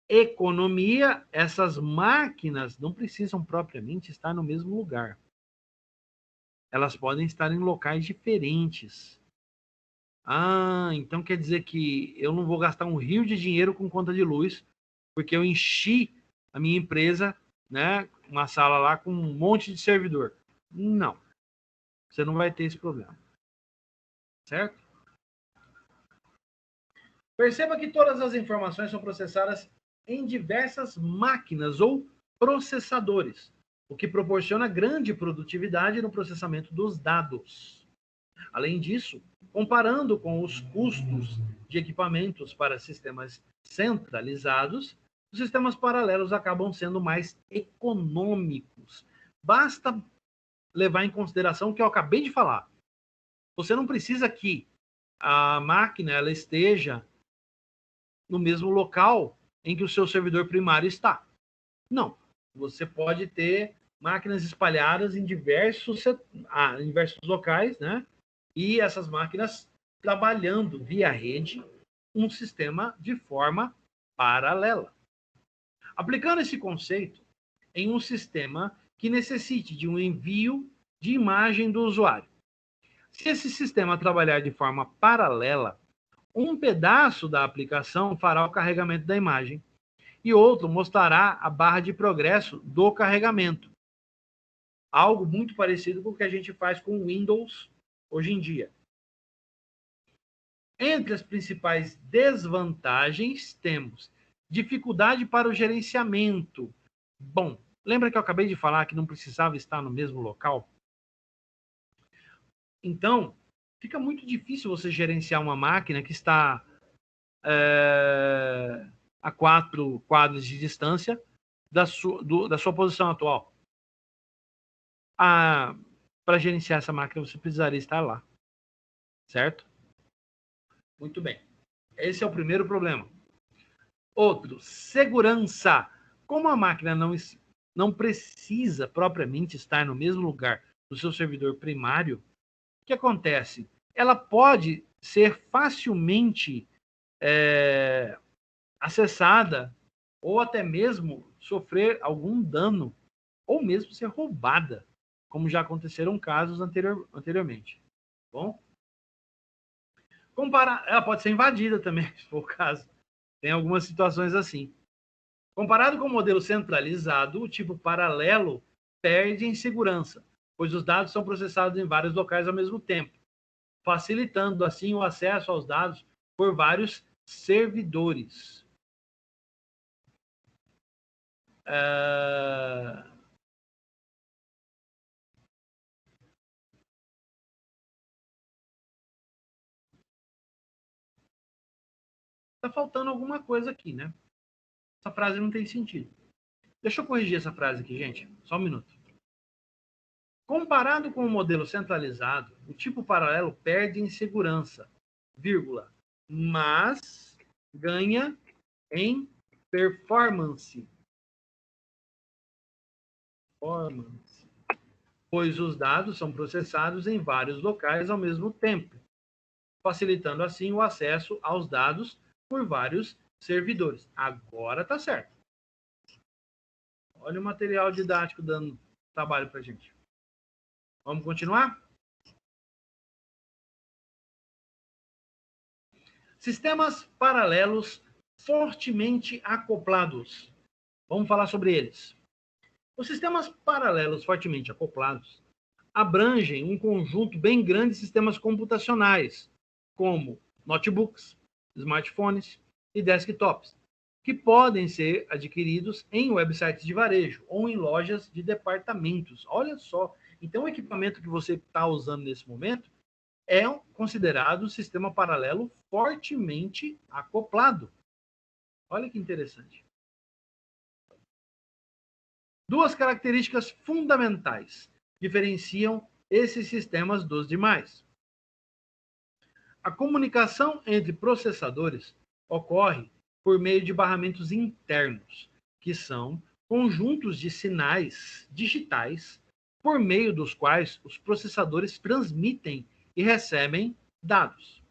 Economia, essas máquinas não precisam propriamente estar no mesmo lugar. Elas podem estar em locais diferentes. Então quer dizer que eu não vou gastar um rio de dinheiro com conta de luz, porque eu enchi a minha empresa, né, uma sala lá com um monte de servidor. Não. Você não vai ter esse problema. Certo? Perceba que todas as informações são processadas em diversas máquinas ou processadores, o que proporciona grande produtividade no processamento dos dados. Além disso, comparando com os custos de equipamentos para sistemas centralizados, os sistemas paralelos acabam sendo mais econômicos. Basta levar em consideração o que eu acabei de falar. Você não precisa que a máquina ela esteja no mesmo local em que o seu servidor primário está. Não. Você pode ter máquinas espalhadas em diversos locais, né? E essas máquinas trabalhando via rede um sistema de forma paralela. Aplicando esse conceito em um sistema que necessite de um envio de imagem do usuário. Se esse sistema trabalhar de forma paralela, um pedaço da aplicação fará o carregamento da imagem e outro mostrará a barra de progresso do carregamento. Algo muito parecido com o que a gente faz com o Windows hoje em dia. Entre as principais desvantagens, temos dificuldade para o gerenciamento. Bom, lembra que eu acabei de falar que não precisava estar no mesmo local? Então, fica muito difícil você gerenciar uma máquina que está a 4 quadras de distância da sua posição atual. Para gerenciar essa máquina, você precisaria estar lá. certo? Muito bem. Esse é o primeiro problema. Outro, segurança. Como a máquina não precisa propriamente estar no mesmo lugar do seu servidor primário, o que acontece? Ela pode ser facilmente acessada ou até mesmo sofrer algum dano ou mesmo ser roubada, como já aconteceram casos anteriormente. Bom? Ela pode ser invadida também, se for o caso. Tem algumas situações assim. Comparado com o modelo centralizado, o tipo paralelo perde em segurança, pois os dados são processados em vários locais ao mesmo tempo, facilitando assim o acesso aos dados por vários servidores. Tá faltando alguma coisa aqui, né? Essa frase não tem sentido. Deixa eu corrigir essa frase aqui, gente. Só um minuto. Comparado com o modelo centralizado, o tipo paralelo perde em segurança, vírgula, mas ganha em performance. Pois os dados são processados em vários locais ao mesmo tempo, facilitando assim o acesso aos dados por vários servidores. Agora tá certo. Olha o material didático dando trabalho para a gente. Vamos continuar? Sistemas paralelos fortemente acoplados. Vamos falar sobre eles. Os sistemas paralelos fortemente acoplados abrangem um conjunto bem grande de sistemas computacionais, como notebooks, smartphones e desktops, que podem ser adquiridos em websites de varejo ou em lojas de departamentos. Olha só, então o equipamento que você está usando nesse momento é considerado um sistema paralelo fortemente acoplado. Olha que interessante. Duas características fundamentais diferenciam esses sistemas dos demais. A comunicação entre processadores ocorre por meio de barramentos internos, que são conjuntos de sinais digitais por meio dos quais os processadores transmitem e recebem dados.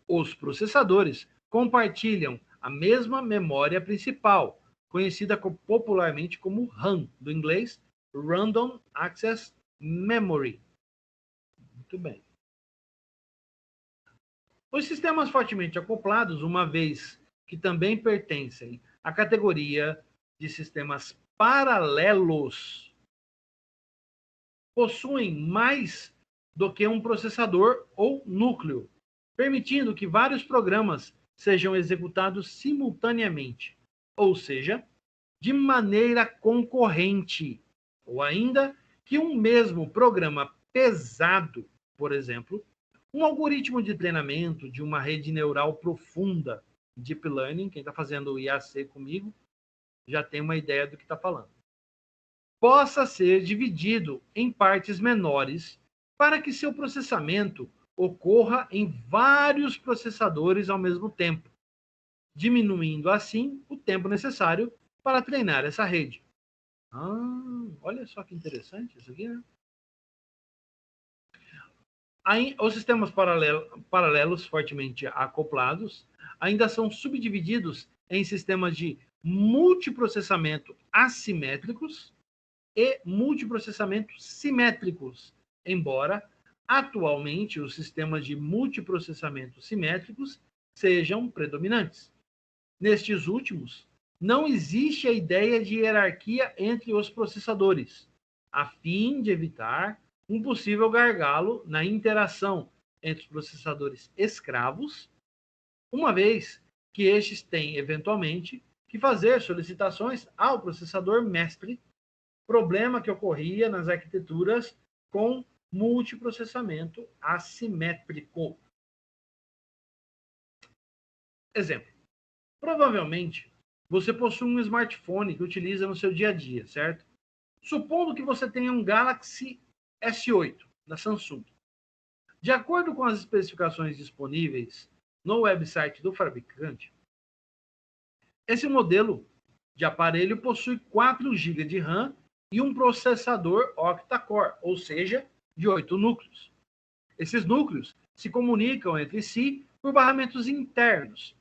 Os processadores compartilham a mesma memória principal, conhecida popularmente como RAM, do inglês Random Access Memory. Muito bem. Os sistemas fortemente acoplados, uma vez que também pertencem à categoria de sistemas paralelos, possuem mais do que um processador ou núcleo, permitindo que vários programas sejam executados simultaneamente, ou seja, de maneira concorrente, ou ainda que um mesmo programa pesado, por exemplo, um algoritmo de treinamento de uma rede neural profunda, Deep Learning, quem está fazendo o IAC comigo, já tem uma ideia do que está falando, possa ser dividido em partes menores para que seu processamento ocorra em vários processadores ao mesmo tempo, diminuindo assim o tempo necessário para treinar essa rede. Olha só que interessante isso aqui, né? Os sistemas paralelos fortemente acoplados ainda são subdivididos em sistemas de multiprocessamento assimétricos e multiprocessamento simétricos, embora atualmente os sistemas de multiprocessamento simétricos sejam predominantes. Nestes últimos, não existe a ideia de hierarquia entre os processadores, a fim de evitar um possível gargalo na interação entre os processadores escravos, uma vez que estes têm, eventualmente, que fazer solicitações ao processador mestre, problema que ocorria nas arquiteturas com multiprocessamento assimétrico. Exemplo. Provavelmente, você possui um smartphone que utiliza no seu dia a dia, certo? Supondo que você tenha um Galaxy S8 da Samsung. De acordo com as especificações disponíveis no website do fabricante, esse modelo de aparelho possui 4 GB de RAM e um processador octa-core, ou seja, de 8 núcleos. Esses núcleos se comunicam entre si por barramentos internos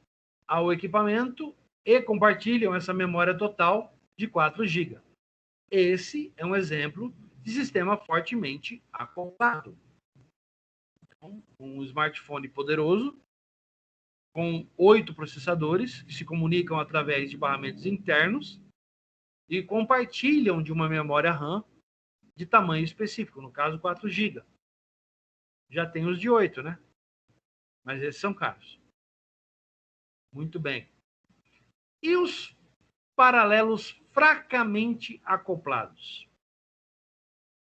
ao equipamento e compartilham essa memória total de 4 GB. Esse é um exemplo de sistema fortemente acoplado. Então, um smartphone poderoso, com 8 processadores que se comunicam através de barramentos internos e compartilham de uma memória RAM de tamanho específico, no caso 4 GB. Já tem os de 8, né? Mas esses são caros. Muito bem. E os paralelos fracamente acoplados?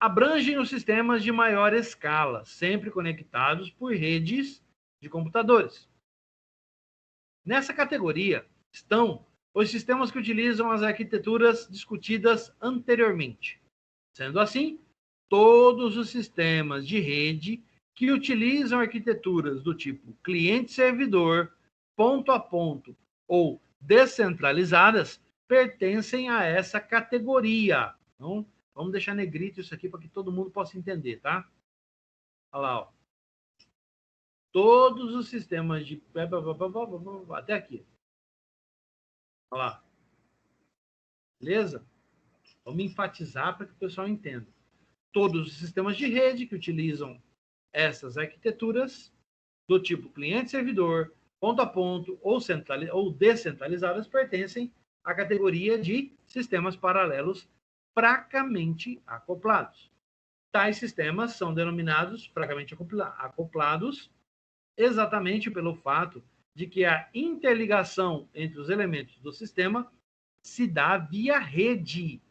Abrangem os sistemas de maior escala, sempre conectados por redes de computadores. Nessa categoria estão os sistemas que utilizam as arquiteturas discutidas anteriormente. Sendo assim, todos os sistemas de rede que utilizam arquiteturas do tipo cliente-servidor, ponto a ponto ou descentralizadas pertencem a essa categoria. Então, vamos deixar negrito isso aqui para que todo mundo possa entender, tá? Olha lá, ó. Todos os sistemas de... até aqui. Olha lá. Beleza? Vamos enfatizar para que o pessoal entenda. Todos os sistemas de rede que utilizam essas arquiteturas do tipo cliente-servidor, ponto a ponto ou descentralizadas pertencem à categoria de sistemas paralelos fracamente acoplados. Tais sistemas são denominados fracamente acoplados exatamente pelo fato de que a interligação entre os elementos do sistema se dá via rede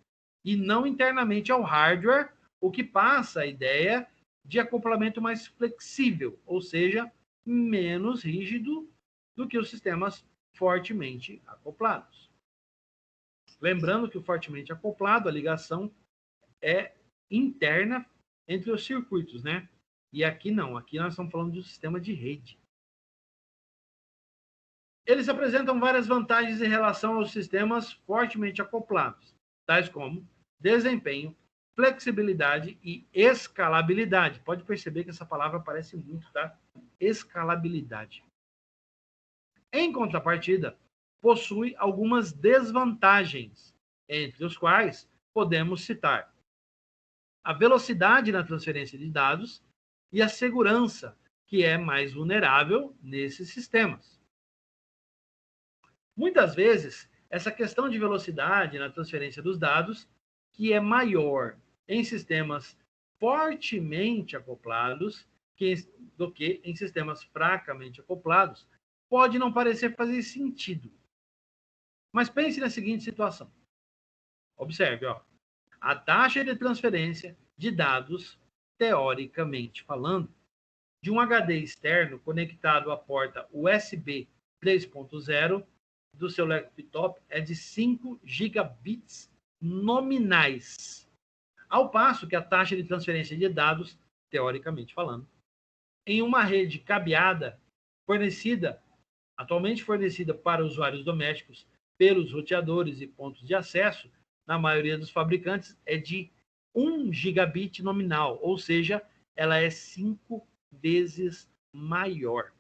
e não internamente ao hardware, o que passa a ideia de acoplamento mais flexível, ou seja, menos rígido do que os sistemas fortemente acoplados. Lembrando que o fortemente acoplado, a ligação é interna entre os circuitos, né? E aqui não, aqui nós estamos falando de um sistema de rede. Eles apresentam várias vantagens em relação aos sistemas fortemente acoplados, tais como desempenho, flexibilidade e escalabilidade. Pode perceber que essa palavra aparece muito, tá? Escalabilidade. Em contrapartida, possui algumas desvantagens, entre os quais podemos citar a velocidade na transferência de dados e a segurança, que é mais vulnerável nesses sistemas. Muitas vezes, essa questão de velocidade na transferência dos dados, que é maior em sistemas fortemente acoplados do que em sistemas fracamente acoplados, pode não parecer fazer sentido. Mas pense na seguinte situação. Observe, ó. A taxa de transferência de dados, teoricamente falando, de um HD externo conectado à porta USB 3.0 do seu laptop é de 5 gigabits nominais. Ao passo que a taxa de transferência de dados, teoricamente falando, em uma rede cabeada atualmente fornecida para usuários domésticos pelos roteadores e pontos de acesso, na maioria dos fabricantes, é de 1 gigabit nominal, ou seja, ela é 5 vezes maior.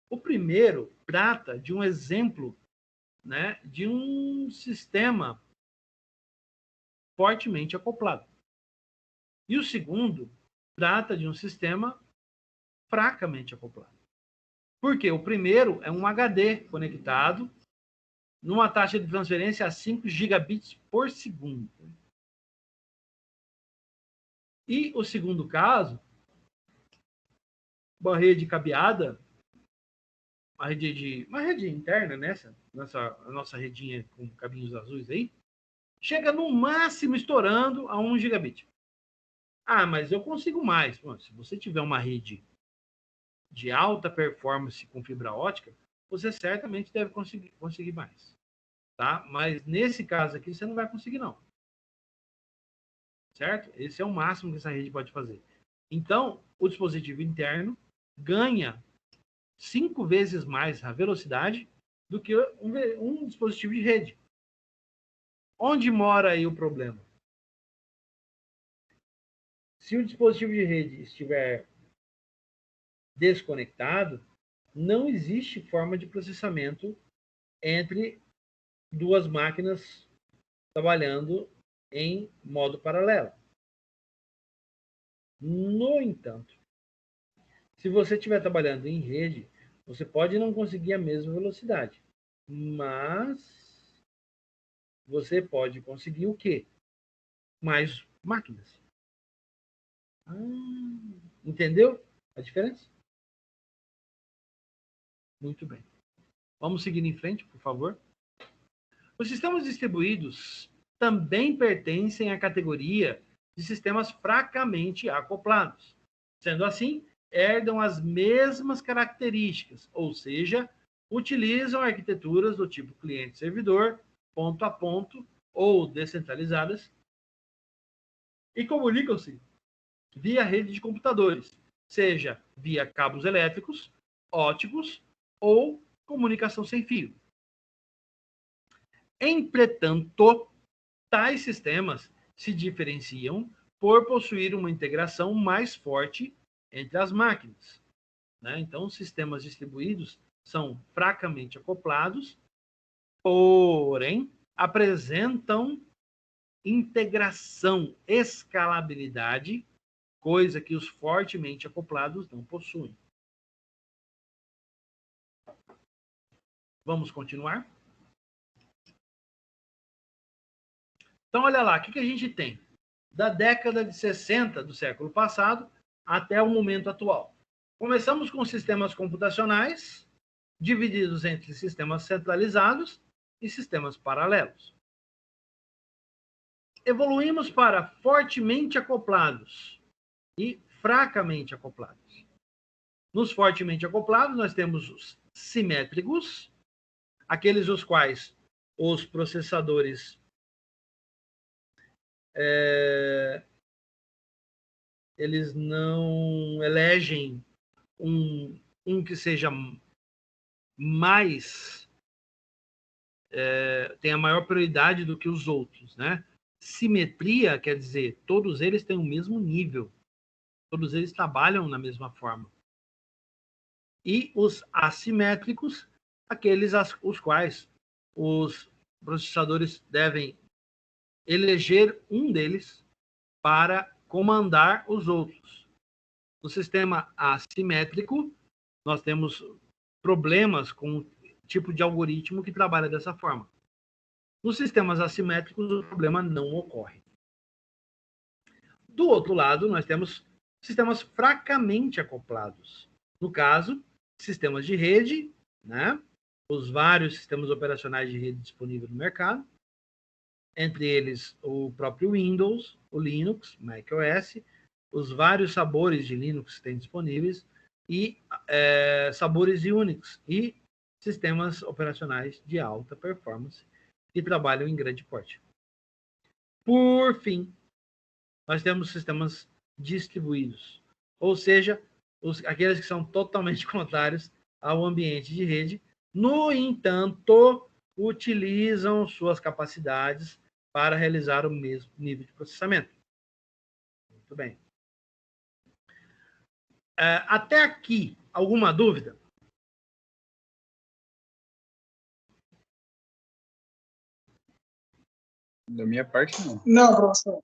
O primeiro trata de um exemplo, né, de um sistema fortemente acoplado. E o segundo trata de um sistema fracamente acoplado. Porque o primeiro é um HD conectado numa taxa de transferência a 5 gigabits por segundo. E o segundo caso, uma rede cabeada, uma rede interna a nossa redinha com cabinhos azuis aí, chega no máximo estourando a 1 gigabit. Ah, mas eu consigo mais. Bom, se você tiver uma rede de alta performance com fibra ótica, você certamente deve conseguir mais. Tá? Mas nesse caso aqui, você não vai conseguir, não. certo? Esse é o máximo que essa rede pode fazer. Então, o dispositivo interno ganha 5 vezes mais a velocidade do que um dispositivo de rede. Onde mora aí o problema? Se o dispositivo de rede estiver desconectado, não existe forma de processamento entre duas máquinas trabalhando em modo paralelo. No entanto, se você estiver trabalhando em rede, você pode não conseguir a mesma velocidade, mas você pode conseguir o quê? Mais máquinas. Entendeu a diferença? Muito bem. Vamos seguir em frente, por favor. Os sistemas distribuídos também pertencem à categoria de sistemas fracamente acoplados. Sendo assim, herdam as mesmas características, ou seja, utilizam arquiteturas do tipo cliente-servidor, ponto a ponto ou descentralizadas, e comunicam-se via rede de computadores, seja via cabos elétricos, óticos ou comunicação sem fio. Entretanto, tais sistemas se diferenciam por possuir uma integração mais forte entre as máquinas, né? Então, sistemas distribuídos são fracamente acoplados, porém apresentam integração, escalabilidade, coisa que os fortemente acoplados não possuem. Vamos continuar? Então, olha lá, o que a gente tem? Da década de 60 do século passado até o momento atual. Começamos com sistemas computacionais, divididos entre sistemas centralizados e sistemas paralelos. Evoluímos para fortemente acoplados e fracamente acoplados. Nos fortemente acoplados, nós temos os simétricos, aqueles os quais os processadores eles não elegem um que seja mais tem a maior prioridade do que os outros, né? Simetria quer dizer todos eles têm o mesmo nível, todos eles trabalham na mesma forma. E os assimétricos, aqueles os quais os processadores devem eleger um deles para comandar os outros. No sistema assimétrico, nós temos problemas com o tipo de algoritmo que trabalha dessa forma. Nos sistemas assimétricos, o problema não ocorre. Do outro lado, nós temos sistemas fracamente acoplados. No caso, sistemas de rede, né? Os vários sistemas operacionais de rede disponíveis no mercado, entre eles o próprio Windows, o Linux, macOS, os vários sabores de Linux que tem disponíveis e sabores de Unix e sistemas operacionais de alta performance que trabalham em grande porte. Por fim, nós temos sistemas distribuídos, ou seja, aqueles que são totalmente contrários ao ambiente de rede, no entanto, utilizam suas capacidades para realizar o mesmo nível de processamento. Muito bem. Até aqui, alguma dúvida? Da minha parte, não. Não, professor.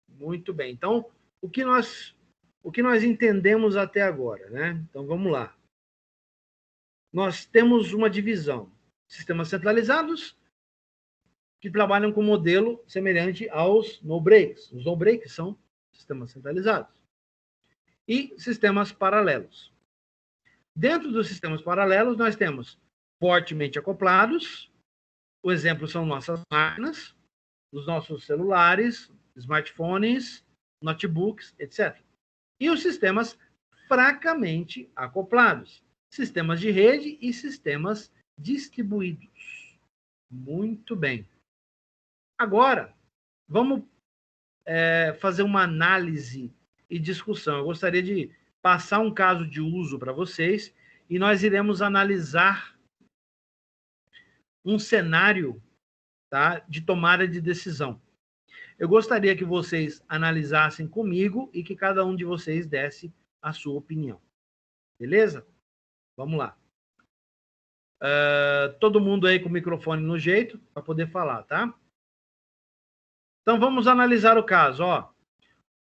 Muito bem. Então, o que nós entendemos até agora, né? Então, vamos lá. Nós temos uma divisão. Sistemas centralizados, que trabalham com modelo semelhante aos no-breaks. Os no-breaks são sistemas centralizados. E sistemas paralelos. Dentro dos sistemas paralelos, nós temos fortemente acoplados. O exemplo são nossas máquinas, os nossos celulares, smartphones, notebooks, etc. E os sistemas fracamente acoplados. Sistemas de rede e sistemas distribuídos. Muito bem. Agora, vamos fazer uma análise e discussão. Eu gostaria de passar um caso de uso para vocês e nós iremos analisar um cenário, tá, de tomada de decisão. Eu gostaria que vocês analisassem comigo e que cada um de vocês desse a sua opinião. Beleza? Vamos lá. Todo mundo aí com o microfone no jeito para poder falar, tá? Então vamos analisar o caso, ó.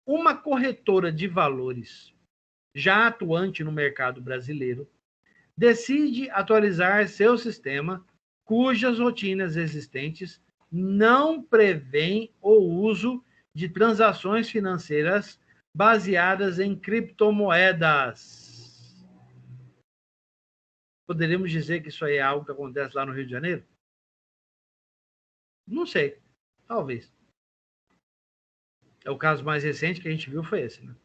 Uma corretora de valores já atuante no mercado brasileiro decide atualizar seu sistema cujas rotinas existentes não prevêem o uso de transações financeiras baseadas em criptomoedas. Poderíamos dizer que isso aí é algo que acontece lá no Rio de Janeiro? Não sei, talvez. O caso mais recente que a gente viu foi esse, né?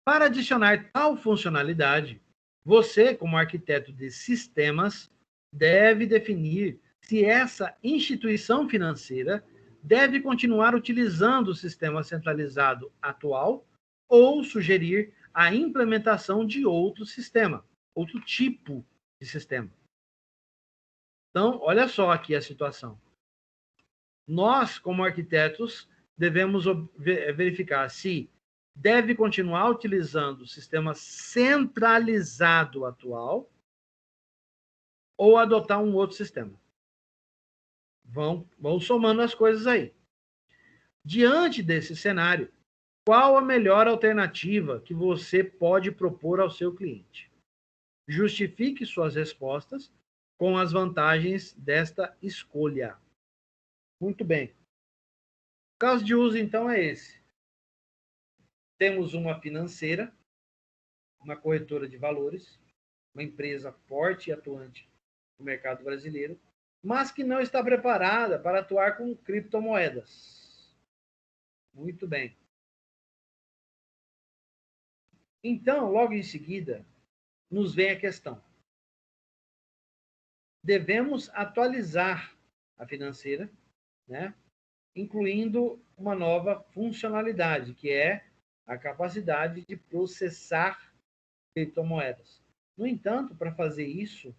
Para adicionar tal funcionalidade, você, como arquiteto de sistemas, deve definir se essa instituição financeira deve continuar utilizando o sistema centralizado atual ou sugerir a implementação de outro sistema, outro tipo de sistema. Então, olha só aqui a situação. Nós, como arquitetos, devemos verificar se deve continuar utilizando o sistema centralizado atual ou adotar um outro sistema. Vão somando as coisas aí. Diante desse cenário, qual a melhor alternativa que você pode propor ao seu cliente? Justifique suas respostas com as vantagens desta escolha. Muito bem. O caso de uso, então, é esse. Temos uma financeira, uma corretora de valores, uma empresa forte e atuante no mercado brasileiro, mas que não está preparada para atuar com criptomoedas. Muito bem. Então, logo em seguida, nos vem a questão. Devemos atualizar a financeira, né? Incluindo uma nova funcionalidade, que é a capacidade de processar criptomoedas. No entanto, para fazer isso,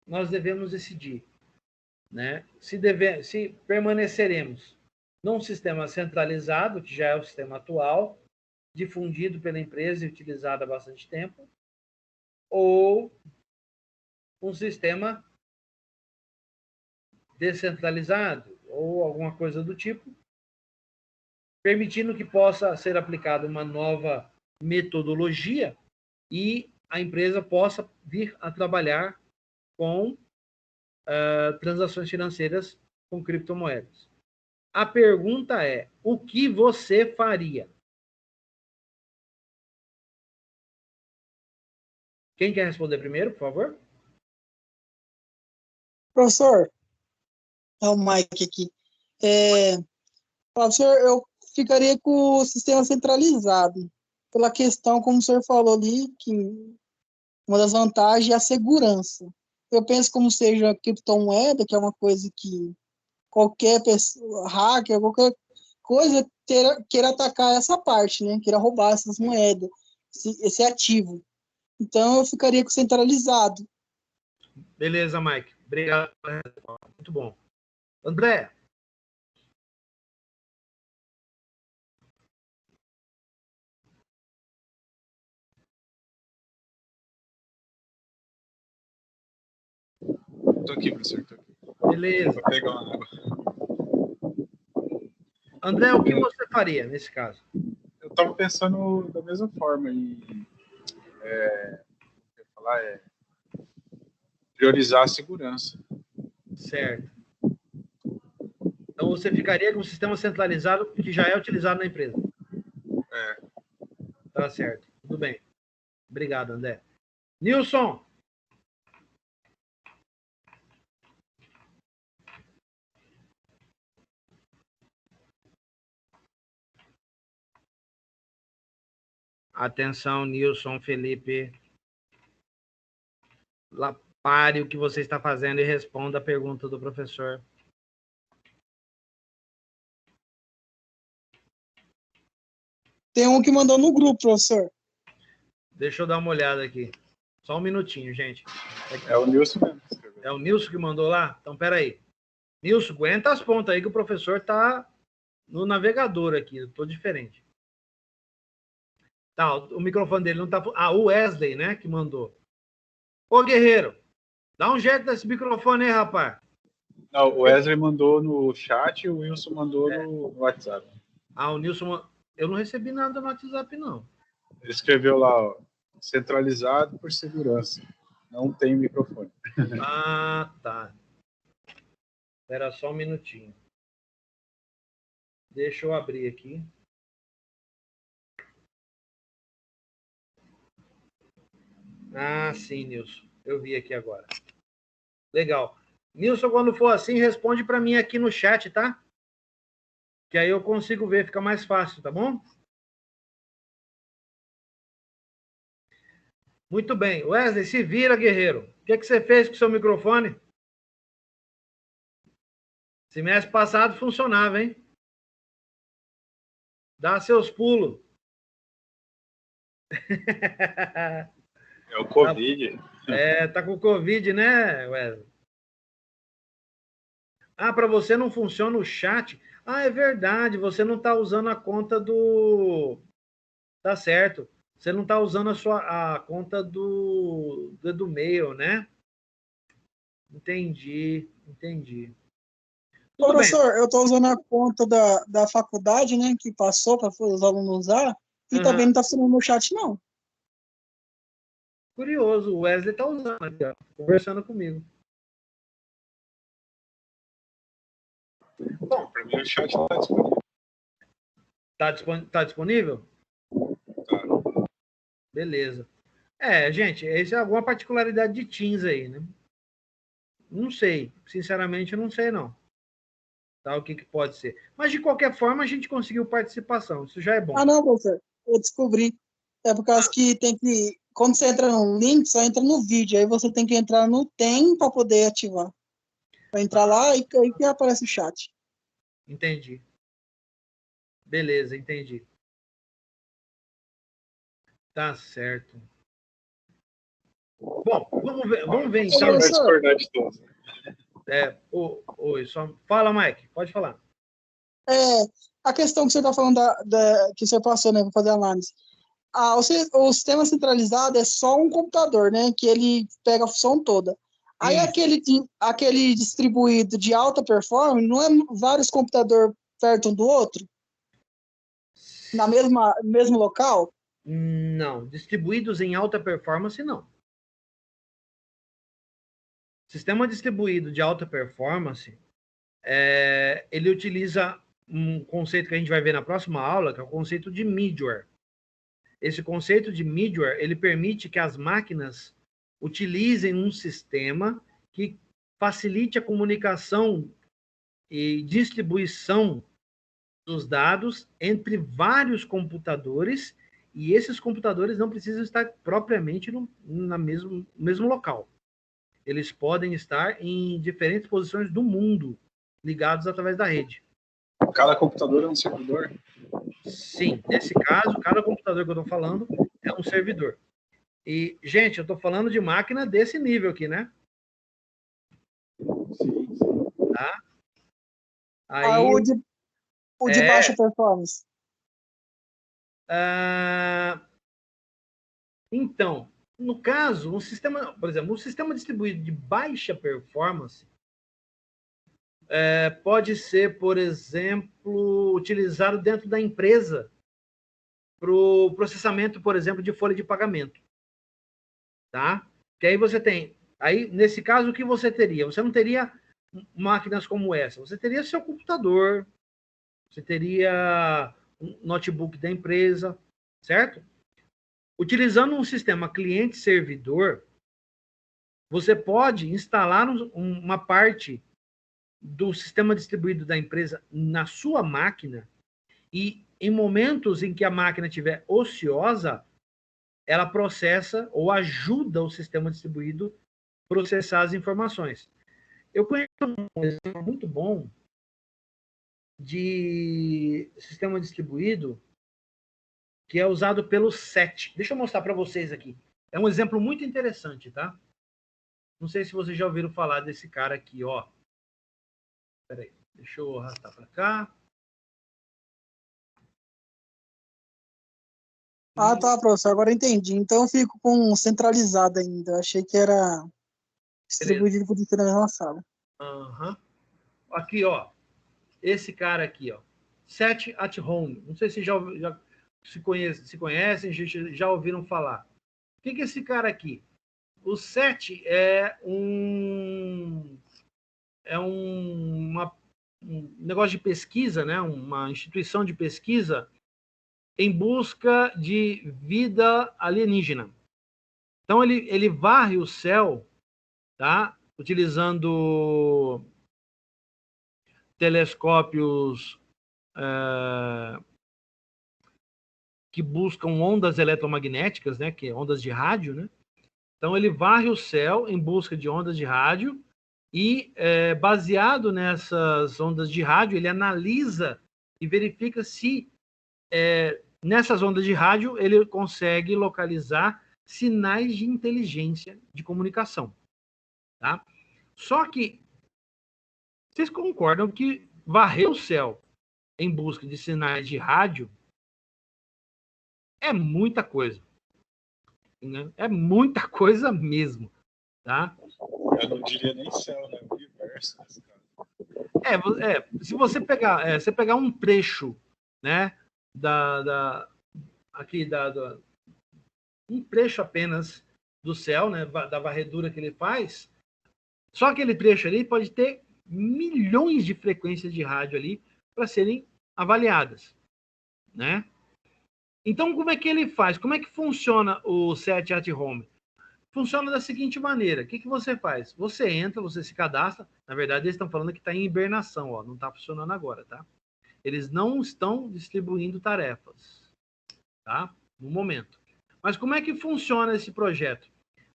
nós devemos decidir, né? Se permaneceremos num sistema centralizado, que já é o sistema atual, difundido pela empresa e utilizado há bastante tempo, ou um sistema descentralizado, ou alguma coisa do tipo, permitindo que possa ser aplicada uma nova metodologia e a empresa possa vir a trabalhar com transações financeiras com criptomoedas. A pergunta é, o que você faria? Quem quer responder primeiro, por favor? Professor, é o Mike aqui. Professor, eu ficaria com o sistema centralizado, pela questão, como o senhor falou ali, que uma das vantagens é a segurança. Eu penso como seja a criptomoeda, que é uma coisa que qualquer pessoa, hacker, qualquer coisa, queira atacar essa parte, né? Queira roubar essas moedas, esse ativo. Então, eu ficaria com centralizado. Beleza, Mike. Obrigado. Muito bom. André. Tô aqui, professor. Tô aqui. Beleza. Vou pegar uma água. André, o que você faria nesse caso? Eu estava pensando da mesma forma em priorizar a segurança. Certo. Então você ficaria com o sistema centralizado que já é utilizado na empresa. Tá certo. Tudo bem. Obrigado, André. Nilson. Atenção, Nilson, Felipe. Pare o que você está fazendo e responda a pergunta do professor. Tem um que mandou no grupo, professor. Deixa eu dar uma olhada aqui. Só um minutinho, gente. É o Nilson mesmo. É o Nilson que mandou lá? Então, peraí. Nilson, aguenta as pontas aí que o professor tá no navegador aqui. Eu tô diferente. Tá, o microfone dele não tá... Ah, o Wesley, né, que mandou. Ô, Guerreiro, dá um jeito nesse microfone aí, rapaz. Não, o Wesley mandou no chat e o Wilson mandou no WhatsApp. Ah, o Nilson... Eu não recebi nada no WhatsApp, não. Ele escreveu lá, ó, centralizado por segurança. Não tem microfone. Ah, tá. Espera só um minutinho. Deixa eu abrir aqui. Ah, sim, Nilson. Eu vi aqui agora. Legal. Nilson, quando for assim, responde para mim aqui no chat, tá? Que aí eu consigo ver, fica mais fácil, tá bom? Muito bem. Wesley, se vira, guerreiro. O que você fez com o seu microfone? Semestre passado funcionava, hein? Dá seus pulos. É o Covid. Tá com Covid, né, Wesley? Ah, para você não funciona o chat? Ah, é verdade, você não está usando a conta do... Tá certo. Você não está usando a conta do mail, né? Entendi. Ô, Tudo bem. professor, eu estou usando a conta da faculdade, né, que passou para os alunos usar, e também não está funcionando no chat, não. Curioso, o Wesley está usando aqui, ó, conversando comigo. Bom, para mim o chat está disponível. Tá disponível? Tá. Beleza. Gente, essa é alguma particularidade de Teams aí, né? Não sei. Sinceramente, eu não sei, não. Tá, o que pode ser. Mas, de qualquer forma, a gente conseguiu participação. Isso já é bom. Ah, não, professor. Eu descobri. É por causa que tem que... Quando você entra no link, só entra no vídeo. Aí você tem que entrar no TEM para poder ativar. Para entrar lá e aí que aparece o chat. Entendi. Beleza, entendi. Tá certo. Bom, vamos ver então. Vai discordar de todos. Oi, só... Fala, Mike, pode falar. A questão que você está falando que você passou, né, para fazer análise. O sistema centralizado é só um computador, né, que ele pega a função toda. Aí aquele distribuído de alta performance não é vários computadores perto um do outro? No mesmo local? Não, distribuídos em alta performance, não. Sistema distribuído de alta performance, ele utiliza um conceito que a gente vai ver na próxima aula, que é o conceito de middleware. Esse conceito de middleware, ele permite que as máquinas utilizem um sistema que facilite a comunicação e distribuição dos dados entre vários computadores, e esses computadores não precisam estar propriamente no mesmo local. Eles podem estar em diferentes posições do mundo, ligados através da rede. Cada computador é um servidor? Sim, nesse caso, cada computador que eu estou falando é um servidor. E, gente, eu estou falando de máquina desse nível aqui, né? Sim. Tá? Aí, o de baixa performance. Então, no caso, por exemplo, um sistema distribuído de baixa performance pode ser, por exemplo, utilizado dentro da empresa para o processamento, por exemplo, de folha de pagamento. Tá? Que aí você tem... Aí, nesse caso, o que você teria? Você não teria máquinas como essa. Você teria seu computador, você teria um notebook da empresa, certo? Utilizando um sistema cliente-servidor, você pode instalar uma parte do sistema distribuído da empresa na sua máquina e, em momentos em que a máquina estiver ociosa, ela processa ou ajuda o sistema distribuído processar as informações. Eu conheço um exemplo muito bom de sistema distribuído que é usado pelo SET. Deixa eu mostrar para vocês aqui. É um exemplo muito interessante, tá? Não sei se vocês já ouviram falar desse cara aqui, ó. Espera aí, deixa eu arrastar para cá. Ah, tá, professor, agora eu entendi. Então eu fico com centralizado ainda. Eu achei que era distribuído por na mesma sala. Uhum. Aqui, ó. Esse cara aqui, ó. Set at Home. Não sei se já se conhecem, já ouviram falar. O que é esse cara aqui? O SET é um negócio de pesquisa, né? Uma instituição de pesquisa em busca de vida alienígena. Então ele varre o céu, tá? Utilizando telescópios que buscam ondas eletromagnéticas, né? Que é ondas de rádio, né? Então ele varre o céu em busca de ondas de rádio e, baseado nessas ondas de rádio, ele analisa e verifica se nessas ondas de rádio ele consegue localizar sinais de inteligência de comunicação. Tá? Só que vocês concordam que varrer o céu em busca de sinais de rádio é muita coisa. Né? É muita coisa mesmo. Tá? Eu não diria nem céu, né? O universo. Se você pegar um trecho, né, um trecho apenas do céu, né, da varredura que ele faz, só aquele trecho ali pode ter milhões de frequências de rádio ali para serem avaliadas, né? Então, como é que ele faz? Como é que funciona o SET at Home? Funciona da seguinte maneira: o que você faz? Você entra, você se cadastra. Na verdade, eles estão falando que está em hibernação, ó, não está funcionando agora, tá? Eles não estão distribuindo tarefas, tá? No momento. Mas como é que funciona esse projeto?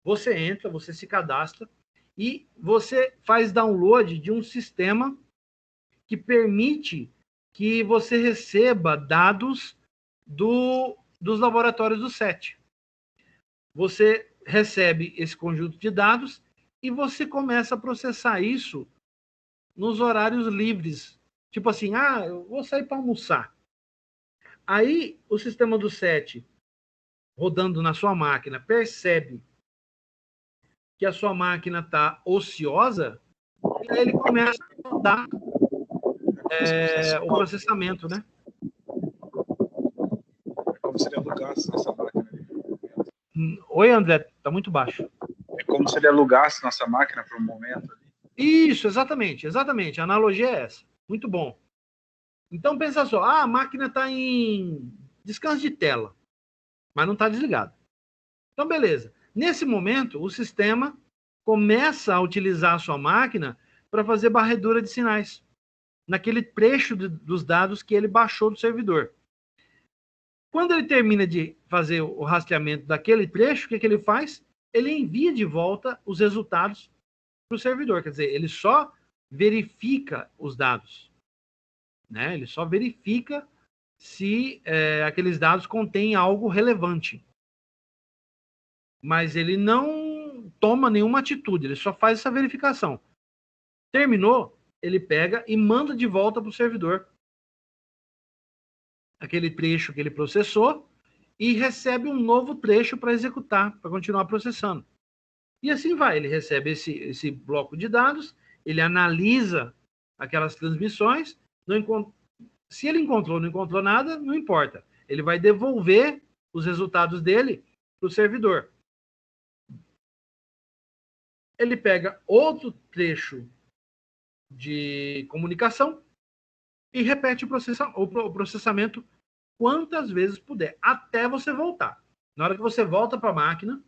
Você entra, você se cadastra e você faz download de um sistema que permite que você receba dados dos laboratórios do SET. Você recebe esse conjunto de dados e você começa a processar isso nos horários livres. Tipo assim, eu vou sair para almoçar. Aí o sistema do SET, rodando na sua máquina, percebe que a sua máquina está ociosa, e aí ele começa a dar o processamento, né? É como se ele alugasse nossa máquina. Oi, André, tá muito baixo. É como se ele alugasse nossa máquina por um momento. Isso, exatamente. A analogia é essa. Muito bom. Então, pensa só. A máquina está em descanso de tela, mas não está desligada. Então, beleza. Nesse momento, o sistema começa a utilizar a sua máquina para fazer varredura de sinais naquele trecho dos dados que ele baixou do servidor. Quando ele termina de fazer o rastreamento daquele trecho, o que ele faz? Ele envia de volta os resultados para o servidor. Quer dizer, ele só verifica os dados. Né? Ele só verifica se aqueles dados contêm algo relevante. Mas ele não toma nenhuma atitude, ele só faz essa verificação. Terminou, ele pega e manda de volta para o servidor aquele trecho que ele processou e recebe um novo trecho para executar, para continuar processando. E assim vai, ele recebe esse bloco de dados, ele analisa aquelas transmissões, se ele encontrou ou não encontrou nada, não importa. Ele vai devolver os resultados dele para o servidor. Ele pega outro trecho de comunicação e repete o processamento quantas vezes puder, até você voltar. Na hora que você volta para a máquina,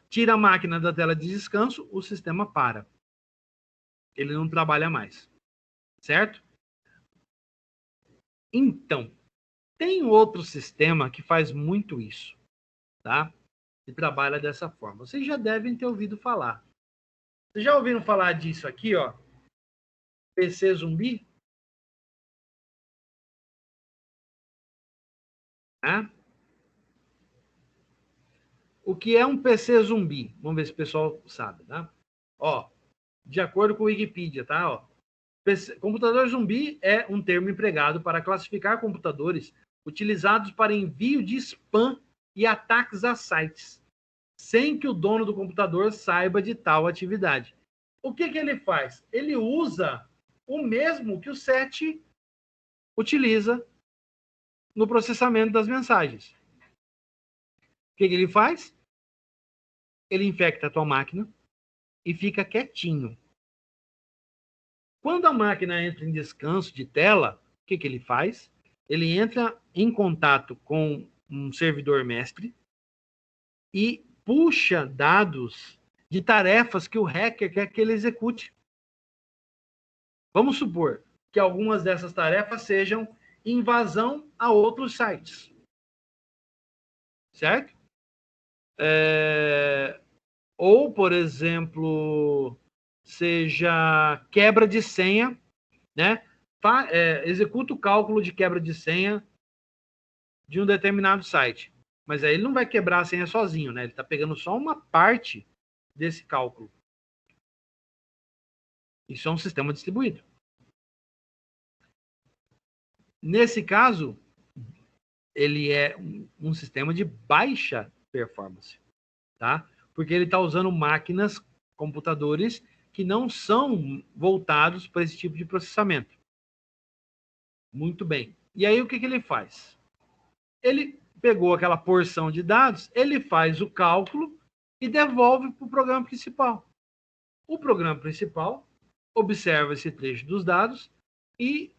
tira a máquina da tela de descanso, o sistema para. Ele não trabalha mais. Certo? Então, tem outro sistema que faz muito isso. Tá? e trabalha dessa forma. Vocês já devem ter ouvido falar. Vocês já ouviram falar disso aqui, ó? PC zumbi? Né? O que é um PC zumbi? Vamos ver se o pessoal sabe, tá? Ó, de acordo com o Wikipedia, tá? Ó, computador zumbi é um termo empregado para classificar computadores utilizados para envio de spam e ataques a sites, sem que o dono do computador saiba de tal atividade. O que ele faz? Ele usa o mesmo que o SET utiliza no processamento das mensagens. O que ele faz? Ele infecta a tua máquina e fica quietinho. Quando a máquina entra em descanso de tela, o que ele faz? Ele entra em contato com um servidor mestre e puxa dados de tarefas que o hacker quer que ele execute. Vamos supor que algumas dessas tarefas sejam invasão a outros sites. Certo? Ou, por exemplo, seja quebra de senha, né? Executa o cálculo de quebra de senha de um determinado site. Mas aí ele não vai quebrar a senha sozinho, né? Ele está pegando só uma parte desse cálculo. Isso é um sistema distribuído. Nesse caso, ele é um sistema de baixa performance, tá? Porque ele está usando máquinas, computadores que não são voltados para esse tipo de processamento. Muito bem. E aí o que ele faz? Ele pegou aquela porção de dados, ele faz o cálculo e devolve para o programa principal. O programa principal observa esse trecho dos dados e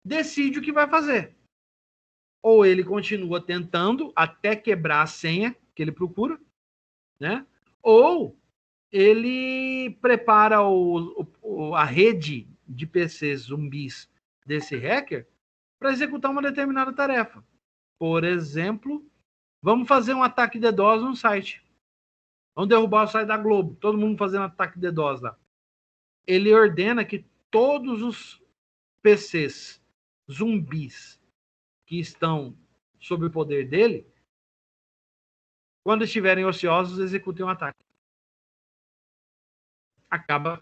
decide o que vai fazer. Ou ele continua tentando até quebrar a senha que ele procura, né? Ou ele prepara a rede de PCs zumbis desse hacker para executar uma determinada tarefa. Por exemplo, vamos fazer um ataque DDoS no site. Vamos derrubar o site da Globo. Todo mundo fazendo ataque DDoS lá. Ele ordena que todos os PCs zumbis que estão sob o poder dele, quando estiverem ociosos, executem um ataque. Acaba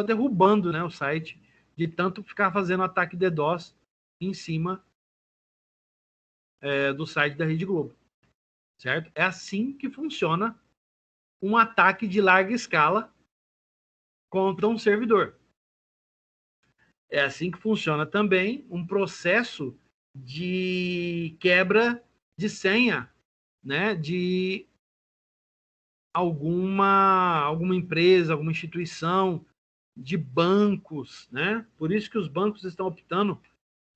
derrubando, né, o site de tanto ficar fazendo ataque DDoS em cima do site da Rede Globo. Certo? É assim que funciona um ataque de larga escala contra um servidor. É assim que funciona também um processo de quebra de senha, né, de alguma empresa, alguma instituição, de bancos, né? Por isso que os bancos estão optando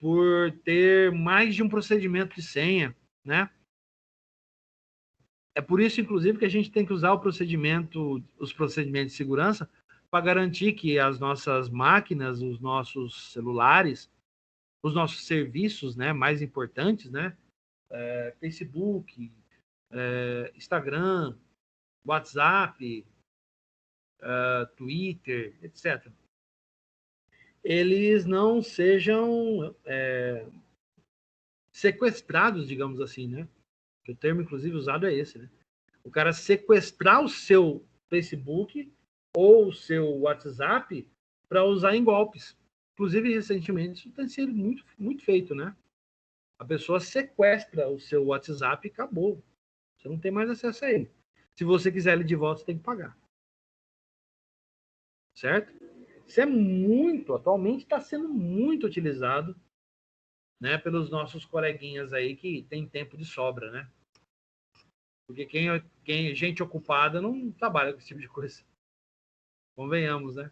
por ter mais de um procedimento de senha, né? É por isso, inclusive, que a gente tem que usar os procedimentos de segurança para garantir que as nossas máquinas, os nossos celulares, os nossos serviços, né, mais importantes, né, Facebook, Instagram, WhatsApp, Twitter, etc., eles não sejam sequestrados, digamos assim, né? O termo, inclusive, usado é esse, né? O cara sequestrar o seu Facebook ou o seu WhatsApp para usar em golpes. Inclusive, recentemente, isso tem sido muito, muito feito, né? A pessoa sequestra o seu WhatsApp e acabou. Você não tem mais acesso a ele. Se você quiser ele de volta, você tem que pagar. Certo? Isso é atualmente está sendo muito utilizado, né, pelos nossos coleguinhas aí que tem tempo de sobra, né? Porque quem gente ocupada não trabalha com esse tipo de coisa. Convenhamos, né?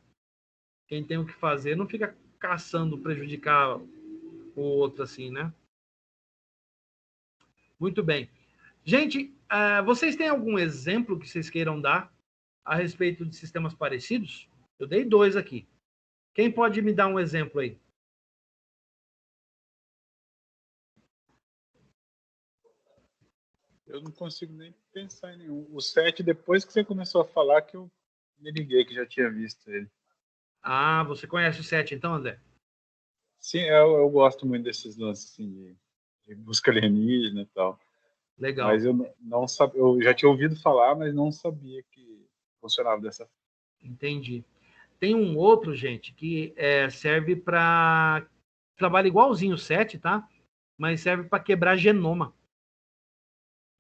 Quem tem o que fazer não fica caçando prejudicar o outro assim, né? Muito bem. Gente, vocês têm algum exemplo que vocês queiram dar a respeito de sistemas parecidos? Eu dei 2 aqui. Quem pode me dar um exemplo aí? Eu não consigo nem pensar em nenhum. O 7, depois que você começou a falar, que eu me liguei que já tinha visto ele. Ah, você conhece o 7 então, André? Sim, eu gosto muito desses lances assim, de busca alienígena e tal. Legal, Mas eu não sabia, eu já tinha ouvido falar, mas não sabia que funcionava dessa forma. entendi. Tem um outro, gente, que serve para... Trabalha igualzinho o 7, tá? Mas serve para quebrar genoma.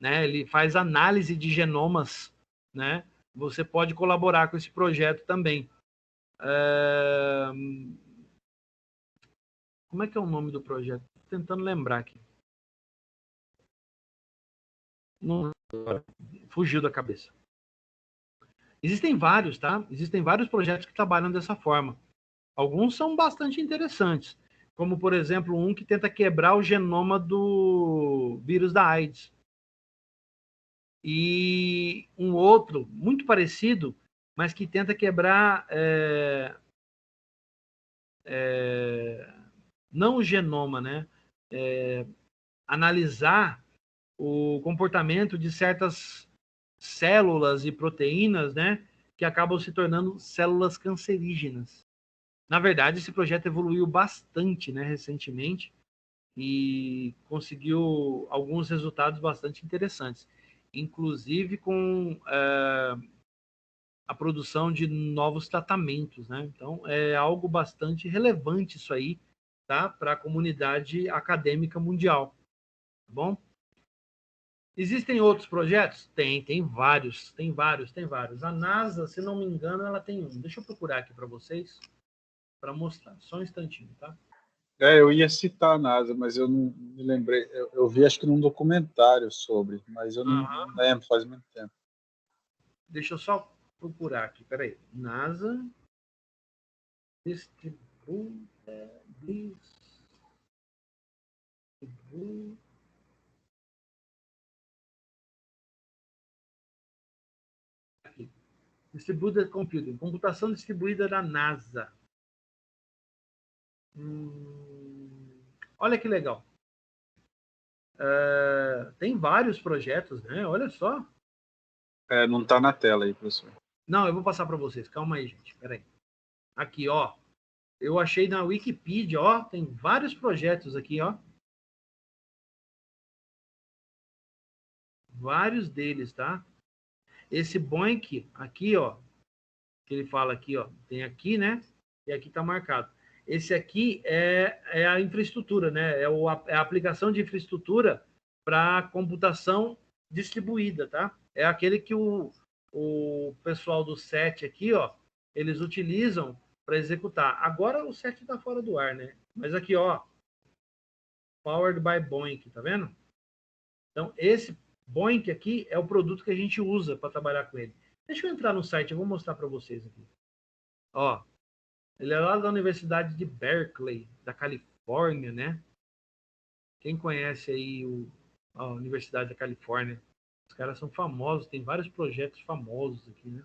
Né? Ele faz análise de genomas, né? Você pode colaborar com esse projeto também. Como é que é o nome do projeto? Tô tentando lembrar aqui. Não, fugiu da cabeça. Existem vários, tá? Existem vários projetos que trabalham dessa forma. Alguns são bastante interessantes, como, por exemplo, um que tenta quebrar o genoma do vírus da AIDS. E um outro, muito parecido, mas que tenta quebrar não o genoma, né? Analisar o comportamento de certas células e proteínas, né? Que acabam se tornando células cancerígenas. Na verdade, esse projeto evoluiu bastante, né? Recentemente e conseguiu alguns resultados bastante interessantes, inclusive com a produção de novos tratamentos, né? Então, é algo bastante relevante isso aí, tá? Para a comunidade acadêmica mundial, tá bom? Existem outros projetos? Tem vários, tem vários, tem vários. A NASA, se não me engano, ela tem um. Deixa eu procurar aqui para vocês, para mostrar. Só um instantinho, tá? Eu ia citar a NASA, mas eu não me lembrei. Eu vi, acho que num documentário sobre, mas eu não Uhum. lembro, faz muito tempo. Deixa eu só procurar aqui, peraí. NASA distribui, aqui. Distributed Computing, computação distribuída da NASA. Olha que legal. Tem vários projetos, né? Olha só. Não está na tela aí, professor. Não, eu vou passar para vocês. Calma aí, gente. Peraí. Aqui, ó. Eu achei na Wikipedia, ó. Tem vários projetos aqui, ó. Vários deles, tá? Esse Boink aqui, ó. Que ele fala aqui, ó. Tem aqui, né? E aqui tá marcado. Esse aqui é a infraestrutura, né? É a aplicação de infraestrutura para computação distribuída, tá? É aquele que o pessoal do SET aqui, ó, eles utilizam para executar. Agora o SET está fora do ar, né? Mas aqui, ó, Powered by Boink, tá vendo? Então, esse Boink aqui é o produto que a gente usa para trabalhar com ele. Deixa eu entrar no site, eu vou mostrar para vocês aqui. Ó, ele é lá da Universidade de Berkeley, da Califórnia, né? Quem conhece aí a Universidade da Califórnia? Os caras são famosos, tem vários projetos famosos aqui, né?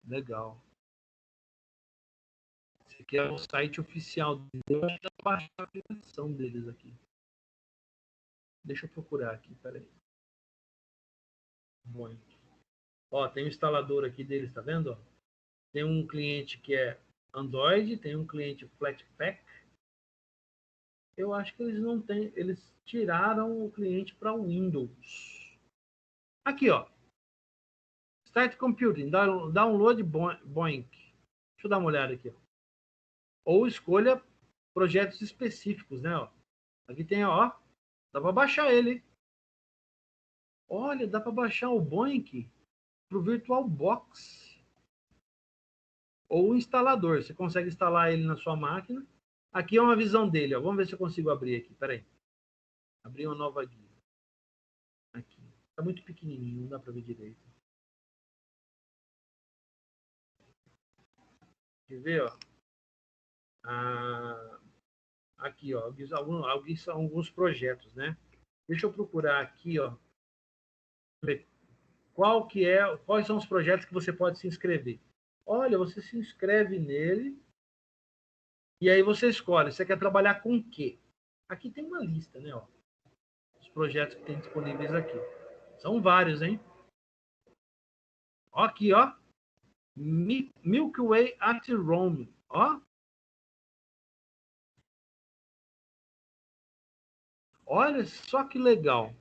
Legal. Esse aqui é o site oficial deles. Eu acho que dá pra baixar a aplicação deles aqui. Deixa eu procurar aqui, peraí. Bom. Ó, tem um instalador aqui deles, tá vendo? Ó? Tem um cliente que é Android, tem um cliente Flatpak. Eu acho que eles não têm, eles tiraram o cliente para Windows. Aqui, ó. Start Computing, download Boink. Deixa eu dar uma olhada aqui. Ó. Ou escolha projetos específicos, né? Ó. Aqui tem, ó. Dá para baixar ele. Olha, dá para baixar o Boink para o VirtualBox. Ou o instalador. Você consegue instalar ele na sua máquina. Aqui é uma visão dele. Ó. Vamos ver se eu consigo abrir aqui. Peraí. Abrir uma nova guia. Aqui. Está muito pequenininho, não dá para ver direito. Quer ver, ó? Aqui, ó. Alguns projetos, né? Deixa eu procurar aqui, ó. Quais são os projetos que você pode se inscrever. Olha, você se inscreve nele e aí você escolhe. Você quer trabalhar com o quê? Aqui tem uma lista, né? Ó. Os projetos que tem disponíveis aqui. São vários, hein? Ó, aqui, ó. Milky Way at Rome. Ó. Olha só que legal.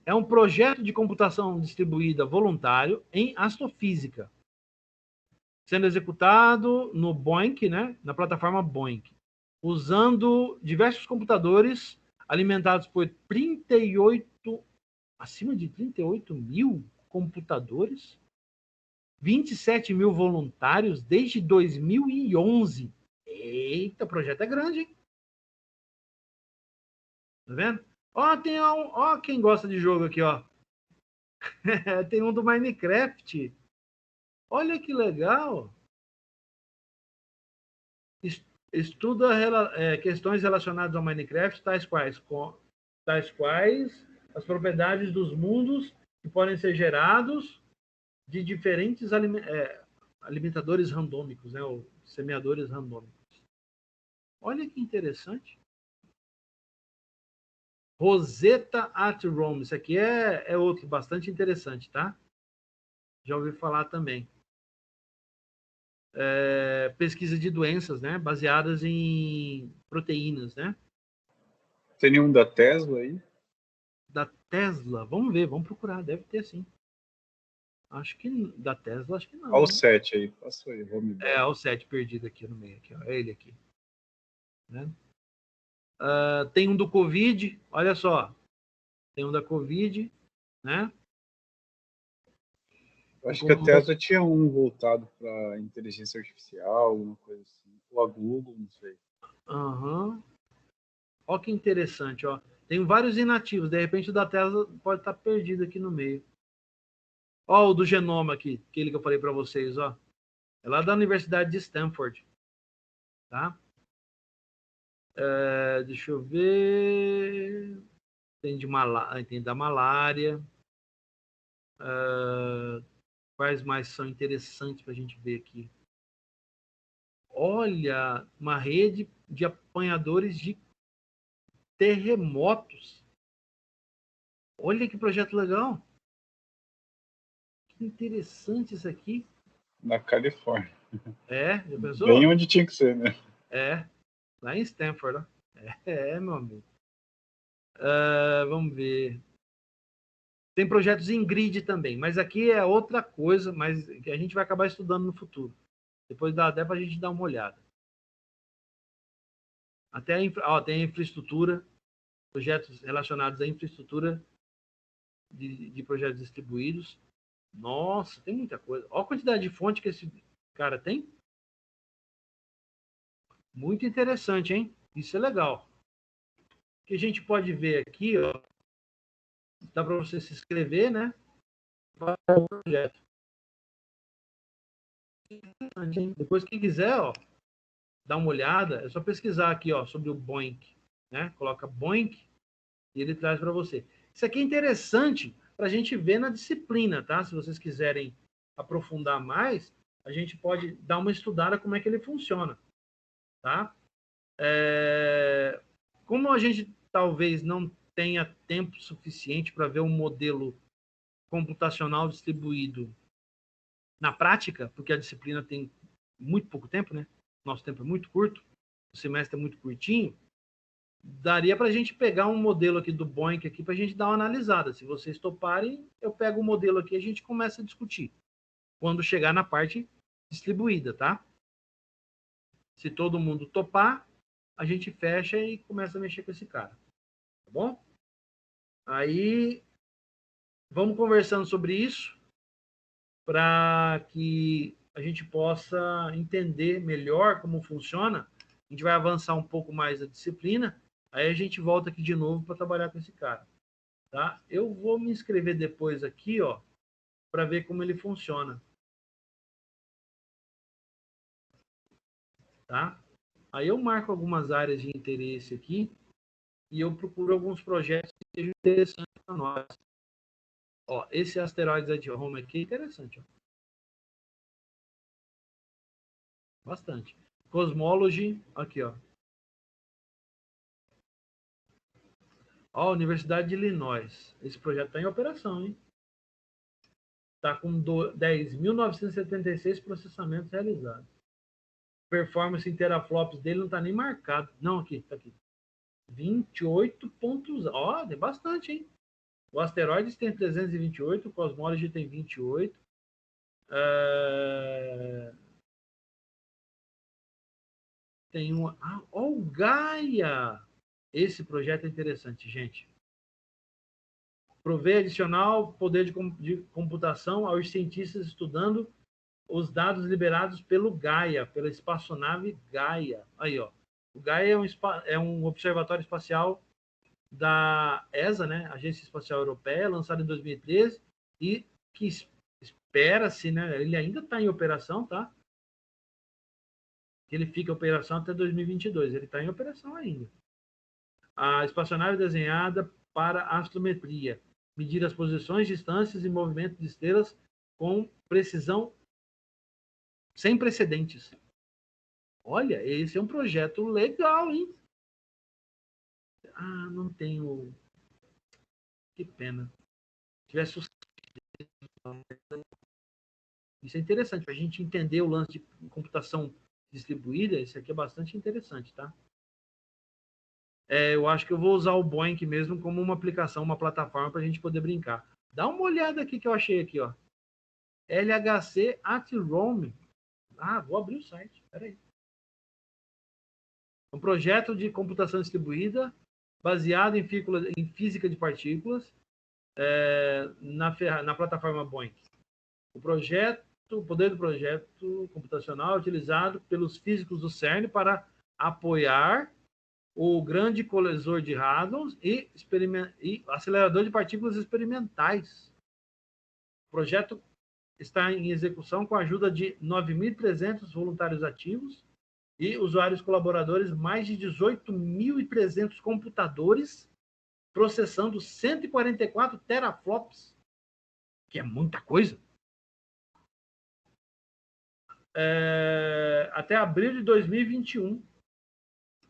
É um projeto de computação distribuída voluntário em astrofísica, sendo executado no BOINC, né, na plataforma BOINC, usando diversos computadores alimentados por 38, acima de 38 mil computadores, 27 mil voluntários desde 2011. Eita, o projeto é grande, hein? Tá vendo? Ó, tem ó, quem gosta de jogo aqui, ó. Tem um do Minecraft. Olha que legal. Estuda questões relacionadas ao Minecraft, tais quais as propriedades dos mundos que podem ser gerados de diferentes alimentadores randômicos, né, ou semeadores randômicos. Olha que interessante. Rosetta at Rome. Isso aqui é outro bastante interessante, tá? Já ouvi falar também. Pesquisa de doenças, né, baseadas em proteínas, né? Tem nenhum da Tesla aí? Da Tesla, vamos ver, vamos procurar, deve ter sim. Acho que da Tesla, acho que não. Olha o 7 aí, passou aí, vamos ver. O 7 perdido aqui no meio, aqui, ó. É ele aqui. Né? Tem um do Covid, olha só. Tem um da Covid, né? Eu acho que a Tesla tinha um voltado para inteligência artificial, alguma coisa assim. Ou a Google, não sei. Aham. Olha que interessante, ó. Tem vários inativos, de repente o da Tesla pode estar perdido aqui no meio. Ó, o do genoma aqui, aquele que eu falei para vocês, ó. É lá da Universidade de Stanford, tá? Deixa eu ver. Tem da malária. Quais mais são interessantes para a gente ver aqui? Olha, uma rede de apanhadores de terremotos. Olha que projeto legal. Que interessante isso aqui. Na Califórnia. Já pensou? Bem onde tinha que ser, né? Lá em Stanford. Ó. Meu amigo. Vamos ver. Tem projetos em grid também, mas aqui é outra coisa, mas que a gente vai acabar estudando no futuro. Depois dá até para a gente dar uma olhada. Até tem a infraestrutura, projetos relacionados à infraestrutura de projetos distribuídos. Nossa, tem muita coisa. Olha a quantidade de fonte que esse cara tem. Muito interessante, hein? Isso é legal. O que a gente pode ver aqui, ó, dá para você se inscrever, né? Para o projeto. Depois, quem quiser, ó, dar uma olhada, é só pesquisar aqui, ó, sobre o BOINC, né? Coloca BOINC e ele traz para você. Isso aqui é interessante para a gente ver na disciplina, tá? Se vocês quiserem aprofundar mais, a gente pode dar uma estudada como é que ele funciona, tá? Como a gente talvez não tenha tempo suficiente para ver um modelo computacional distribuído na prática, porque a disciplina tem muito pouco tempo, né? Nosso tempo é muito curto, o semestre é muito curtinho, daria para a gente pegar um modelo aqui do BOINC aqui para a gente dar uma analisada. Se vocês toparem, eu pego o modelo aqui e a gente começa a discutir. Quando chegar na parte distribuída, tá? Se todo mundo topar, a gente fecha e começa a mexer com esse cara. Tá bom? Aí, vamos conversando sobre isso para que a gente possa entender melhor como funciona. A gente vai avançar um pouco mais a disciplina, aí a gente volta aqui de novo para trabalhar com esse cara. Tá? Eu vou me inscrever depois aqui, ó, para ver como ele funciona. Tá? Aí eu marco algumas áreas de interesse aqui e eu procuro alguns projetos que sejam interessantes para nós. Ó, esse asteroides at home aqui é interessante, ó. Bastante. Cosmology, aqui, ó. Ó, Universidade de Illinois. Esse projeto está em operação, hein? Está com 10.976 processamentos realizados. Performance em teraflops dele não está nem marcado. Não, aqui, está aqui. 28 pontos. Ó, tem bastante, hein? O Asteroides tem 328, o Cosmology tem 28. Tem um. Ah, ó, o Gaia! Esse projeto é interessante, gente. Provê adicional poder de computação aos cientistas estudando os dados liberados pelo Gaia, pela espaçonave Gaia. Aí, ó. O Gaia é um observatório espacial da ESA, né, Agência Espacial Europeia, lançado em 2013 e que espera-se, né, ele ainda está em operação, tá? Ele fica em operação até 2022, ele está em operação ainda. A espaçonave desenhada para astrometria, medir as posições, distâncias e movimentos de estrelas com precisão sem precedentes. Olha, esse é um projeto legal, hein? Ah, não tenho. Que pena. Se tivesse isso é interessante para a gente entender o lance de computação distribuída. Isso aqui é bastante interessante, tá? Eu acho que eu vou usar o Boink mesmo como uma aplicação, uma plataforma para a gente poder brincar. Dá uma olhada aqui que eu achei aqui, ó. LHC at Rome. Ah, vou abrir o site. Peraí. Um projeto de computação distribuída baseado em física de partículas na plataforma Boink. O poder do projeto computacional é utilizado pelos físicos do CERN para apoiar o grande colisor de hadrons e acelerador de partículas experimentais. O projeto está em execução com a ajuda de 9.300 voluntários ativos e usuários colaboradores, mais de 18.300 computadores, processando 144 teraflops, que é muita coisa. Até abril de 2021.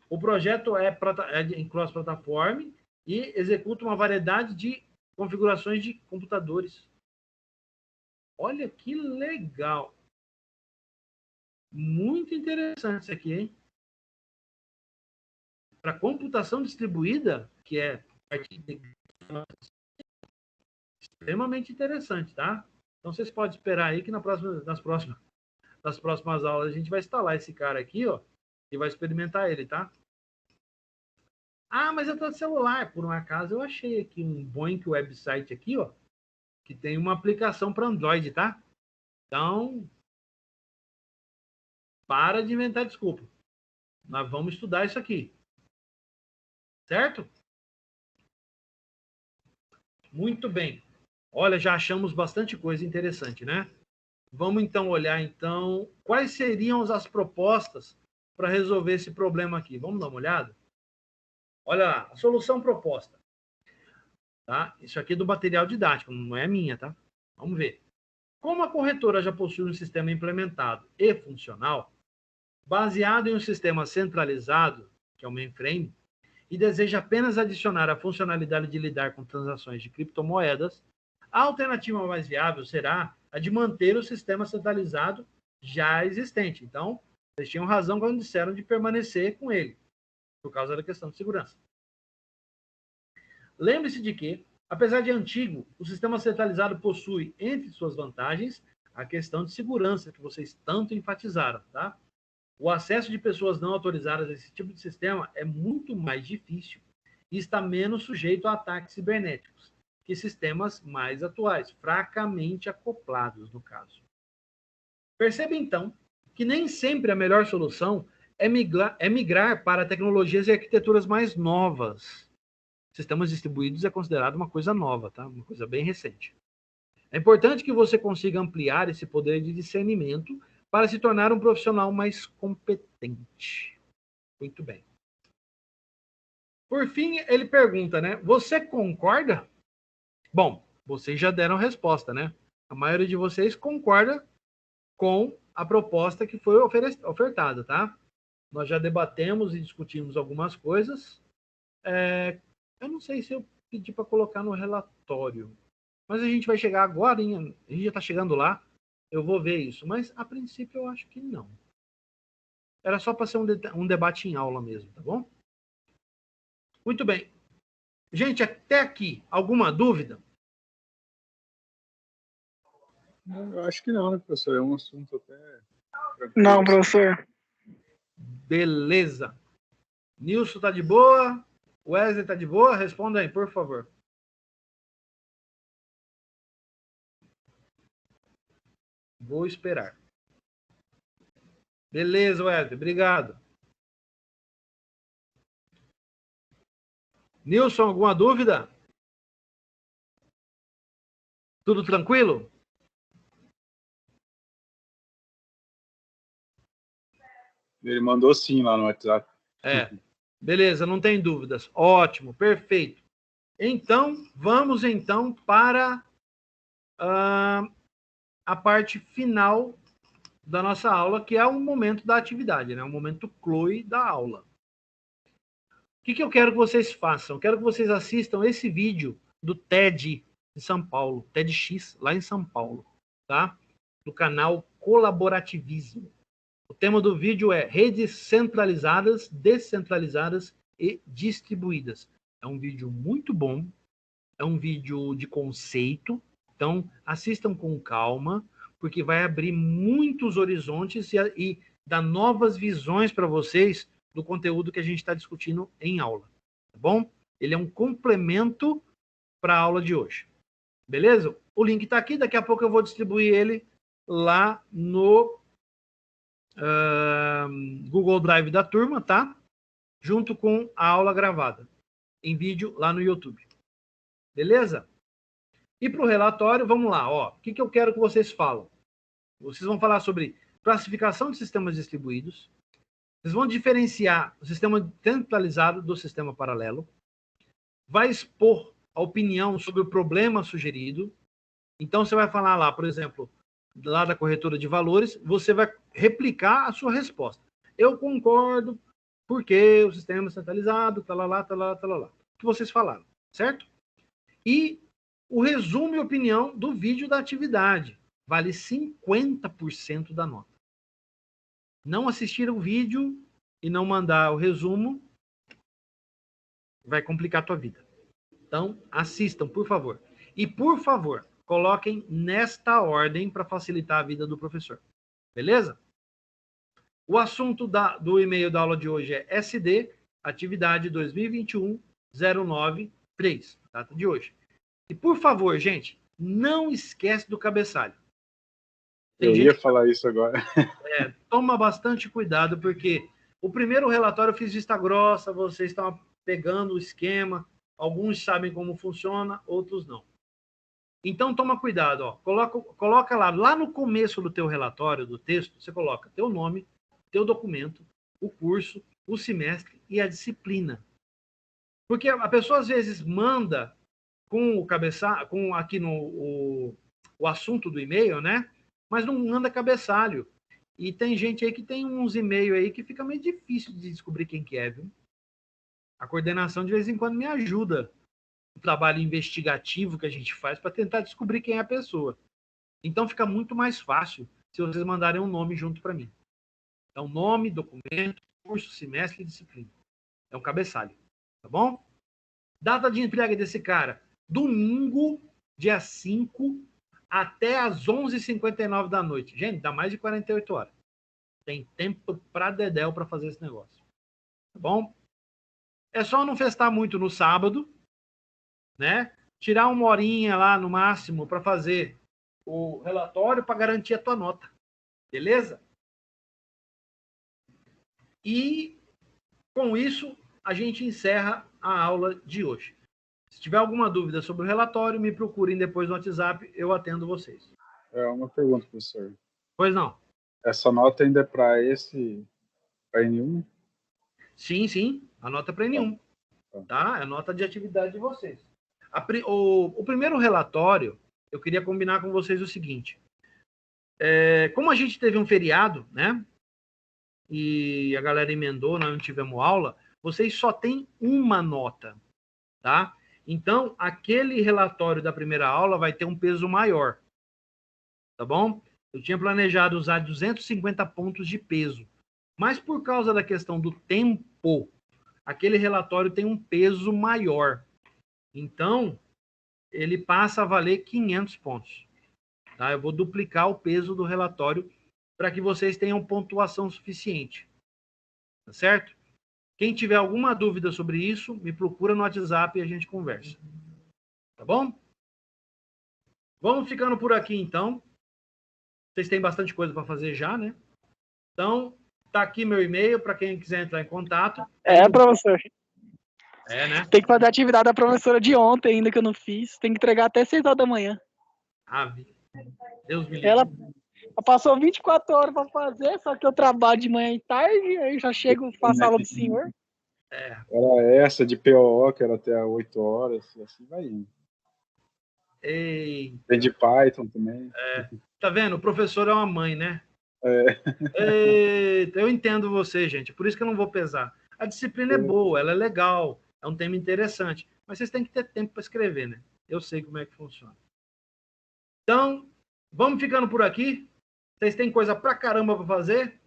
O projeto é em cross-platform e executa uma variedade de configurações de computadores. Olha que legal! Muito interessante isso aqui, hein? Para computação distribuída, que é extremamente interessante, tá? Então vocês podem esperar aí que nas próximas aulas a gente vai instalar esse cara aqui, ó, e vai experimentar ele, tá? Ah, mas eu tô de celular. Por um acaso eu achei aqui um Boink website aqui, ó, que tem uma aplicação para Android, tá? Então, para de inventar desculpa. Nós vamos estudar isso aqui. Certo? Muito bem. Olha, já achamos bastante coisa interessante, né? Vamos então olhar então quais seriam as propostas para resolver esse problema aqui. Vamos dar uma olhada? Olha lá, a solução proposta. Tá? Isso aqui é do material didático, não é minha, tá? Vamos ver. Como a corretora já possui um sistema implementado e funcional, baseado em um sistema centralizado, que é o mainframe, e deseja apenas adicionar a funcionalidade de lidar com transações de criptomoedas, a alternativa mais viável será a de manter o sistema centralizado já existente. Então, eles tinham razão quando disseram de permanecer com ele, por causa da questão de segurança. Lembre-se de que, apesar de antigo, o sistema centralizado possui, entre suas vantagens, a questão de segurança, que vocês tanto enfatizaram, tá? O acesso de pessoas não autorizadas a esse tipo de sistema é muito mais difícil e está menos sujeito a ataques cibernéticos que sistemas mais atuais, fracamente acoplados, no caso. Perceba, então, que nem sempre a melhor solução é migrar para tecnologias e arquiteturas mais novas. Sistemas distribuídos é considerado uma coisa nova, tá? Uma coisa bem recente. É importante que você consiga ampliar esse poder de discernimento para se tornar um profissional mais competente. Muito bem. Por fim, ele pergunta, né? Você concorda? Bom, vocês já deram resposta, né? A maioria de vocês concorda com a proposta que foi ofertada, tá? Nós já debatemos e discutimos algumas coisas. Eu não sei se eu pedi para colocar no relatório, mas a gente vai chegar agora, a gente já está chegando lá, eu vou ver isso, mas a princípio eu acho que não. Era só para ser um debate em aula mesmo, tá bom? Muito bem. Gente, até aqui, alguma dúvida? Eu acho que não, né, professor? É um assunto até... Não, professor. Beleza. Nilson tá de boa? Wesley tá de boa? Responda aí, por favor. Vou esperar. Beleza, Wesley. Obrigado. Nilson, alguma dúvida? Tudo tranquilo? Ele mandou sim lá no WhatsApp. Beleza, não tem dúvidas. Ótimo, perfeito. Então, vamos então para a parte final da nossa aula, que é o momento da atividade, né? O momento close da aula. O que eu quero que vocês façam? Eu quero que vocês assistam esse vídeo do TED de São Paulo, TEDx, lá em São Paulo, tá? Do canal Colaborativismo. O tema do vídeo é redes centralizadas, descentralizadas e distribuídas. É um vídeo muito bom, é um vídeo de conceito, então assistam com calma, porque vai abrir muitos horizontes e dar novas visões para vocês do conteúdo que a gente está discutindo em aula, tá bom? Ele é um complemento para a aula de hoje, beleza? O link está aqui, daqui a pouco eu vou distribuir ele lá no Google Drive da turma, tá? Junto com a aula gravada em vídeo lá no YouTube. Beleza? E para o relatório, vamos lá. Ó, o que eu quero que vocês falem? Vocês vão falar sobre classificação de sistemas distribuídos. Vocês vão diferenciar o sistema centralizado do sistema paralelo. Vai expor a opinião sobre o problema sugerido. Então, você vai falar lá, por exemplo, lá da corretora de valores, você vai replicar a sua resposta. Eu concordo, porque o sistema centralizado, talalá. O que vocês falaram, certo? E o resumo e opinião do vídeo da atividade. Vale 50% da nota. Não assistir o vídeo e não mandar o resumo vai complicar a tua vida. Então, assistam, por favor. E, por favor, coloquem nesta ordem para facilitar a vida do professor. Beleza? O assunto do e-mail da aula de hoje é SD, atividade 2021-093, data de hoje. E, por favor, gente, não esquece do cabeçalho. Eu ia falar isso agora. Toma bastante cuidado, porque o primeiro relatório eu fiz vista grossa, vocês estão pegando o esquema, alguns sabem como funciona, outros não. Então, toma cuidado. Ó. Coloca lá no começo do teu relatório, do texto, você coloca teu nome, teu documento, o curso, o semestre e a disciplina. Porque a pessoa, às vezes, manda com o cabeçalho, com aqui o assunto do e-mail, né? Mas não manda cabeçalho. E tem gente aí que tem uns e-mails aí que fica meio difícil de descobrir quem que é, viu? A coordenação, de vez em quando, me ajuda no trabalho investigativo que a gente faz para tentar descobrir quem é a pessoa. Então, fica muito mais fácil se vocês mandarem um nome junto para mim. Então, nome, documento, curso, semestre e disciplina. É um cabeçalho. Tá bom? Data de entrega desse cara. Domingo, dia 5, até às 11h59 da noite. Gente, dá mais de 48 horas. Tem tempo pra dedéu para fazer esse negócio. Tá bom? É só não festar muito no sábado, né? Tirar uma horinha lá no máximo para fazer o relatório para garantir a tua nota. Beleza? E com isso a gente encerra a aula de hoje. Se tiver alguma dúvida sobre o relatório, me procurem depois no WhatsApp, eu atendo vocês. Uma pergunta, professor. Pois não. Essa nota ainda é para N1? Sim, a nota é para N1. Tá? É a nota de atividade de vocês. O primeiro relatório, eu queria combinar com vocês o seguinte. Como a gente teve um feriado, né? E a galera emendou, nós não tivemos aula, vocês só têm uma nota. tá? Então, aquele relatório da primeira aula vai ter um peso maior, tá bom? Eu tinha planejado usar 250 pontos de peso, mas por causa da questão do tempo, aquele relatório tem um peso maior. Então, ele passa a valer 500 pontos. Tá? Eu vou duplicar o peso do relatório para que vocês tenham pontuação suficiente. Tá certo? Quem tiver alguma dúvida sobre isso, me procura no WhatsApp e a gente conversa. Tá bom? Vamos ficando por aqui, então. Vocês têm bastante coisa para fazer já, né? Então, tá aqui meu e-mail para quem quiser entrar em contato. Professor. Né? Tem que fazer a atividade da professora de ontem ainda que eu não fiz. Tem que entregar até 6 horas da manhã. Deus me livre. Ela passou 24 horas para fazer, só que eu trabalho de manhã e tarde, aí já chego, faço a aula do senhor. Era essa de POO, que era até 8 horas, e assim vai indo. Tem de Python também. Tá vendo? O professor é uma mãe, né? Eu entendo você, gente. Por isso que eu não vou pesar. A disciplina é boa, ela é legal, é um tema interessante. Mas vocês têm que ter tempo para escrever, né? Eu sei como é que funciona. Então, vamos ficando por aqui. Vocês têm coisa pra caramba para fazer.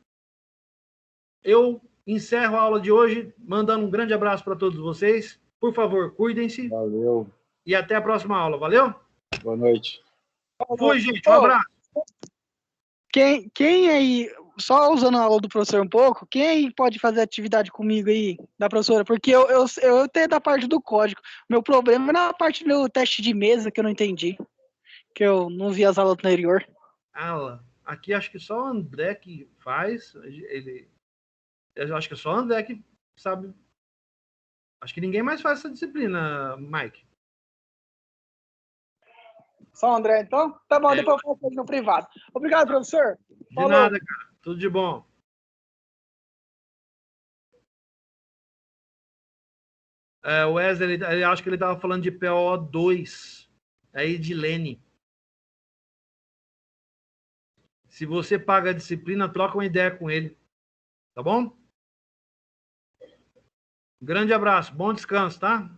Eu encerro a aula de hoje mandando um grande abraço para todos vocês. Por favor, cuidem-se. Valeu. E até a próxima aula. Valeu? Boa noite. Fui, gente. Um abraço. Quem aí, só usando a aula do professor um pouco, quem aí pode fazer atividade comigo aí, da professora? Porque eu tenho da parte do código. Meu problema é na parte do meu teste de mesa, que eu não entendi. Que eu não vi as aulas anterior. Aqui acho que só o André que faz. Eu acho que só o André que sabe. Acho que ninguém mais faz essa disciplina, Mike. Só o André, então? Tá bom, depois eu faço no privado. Obrigado, professor. De nada, cara. Tudo de bom. O Wesley, ele acho que ele estava falando de PO2. Aí de Lene. Se você paga a disciplina, troca uma ideia com ele. Tá bom? Grande abraço. Bom descanso, tá?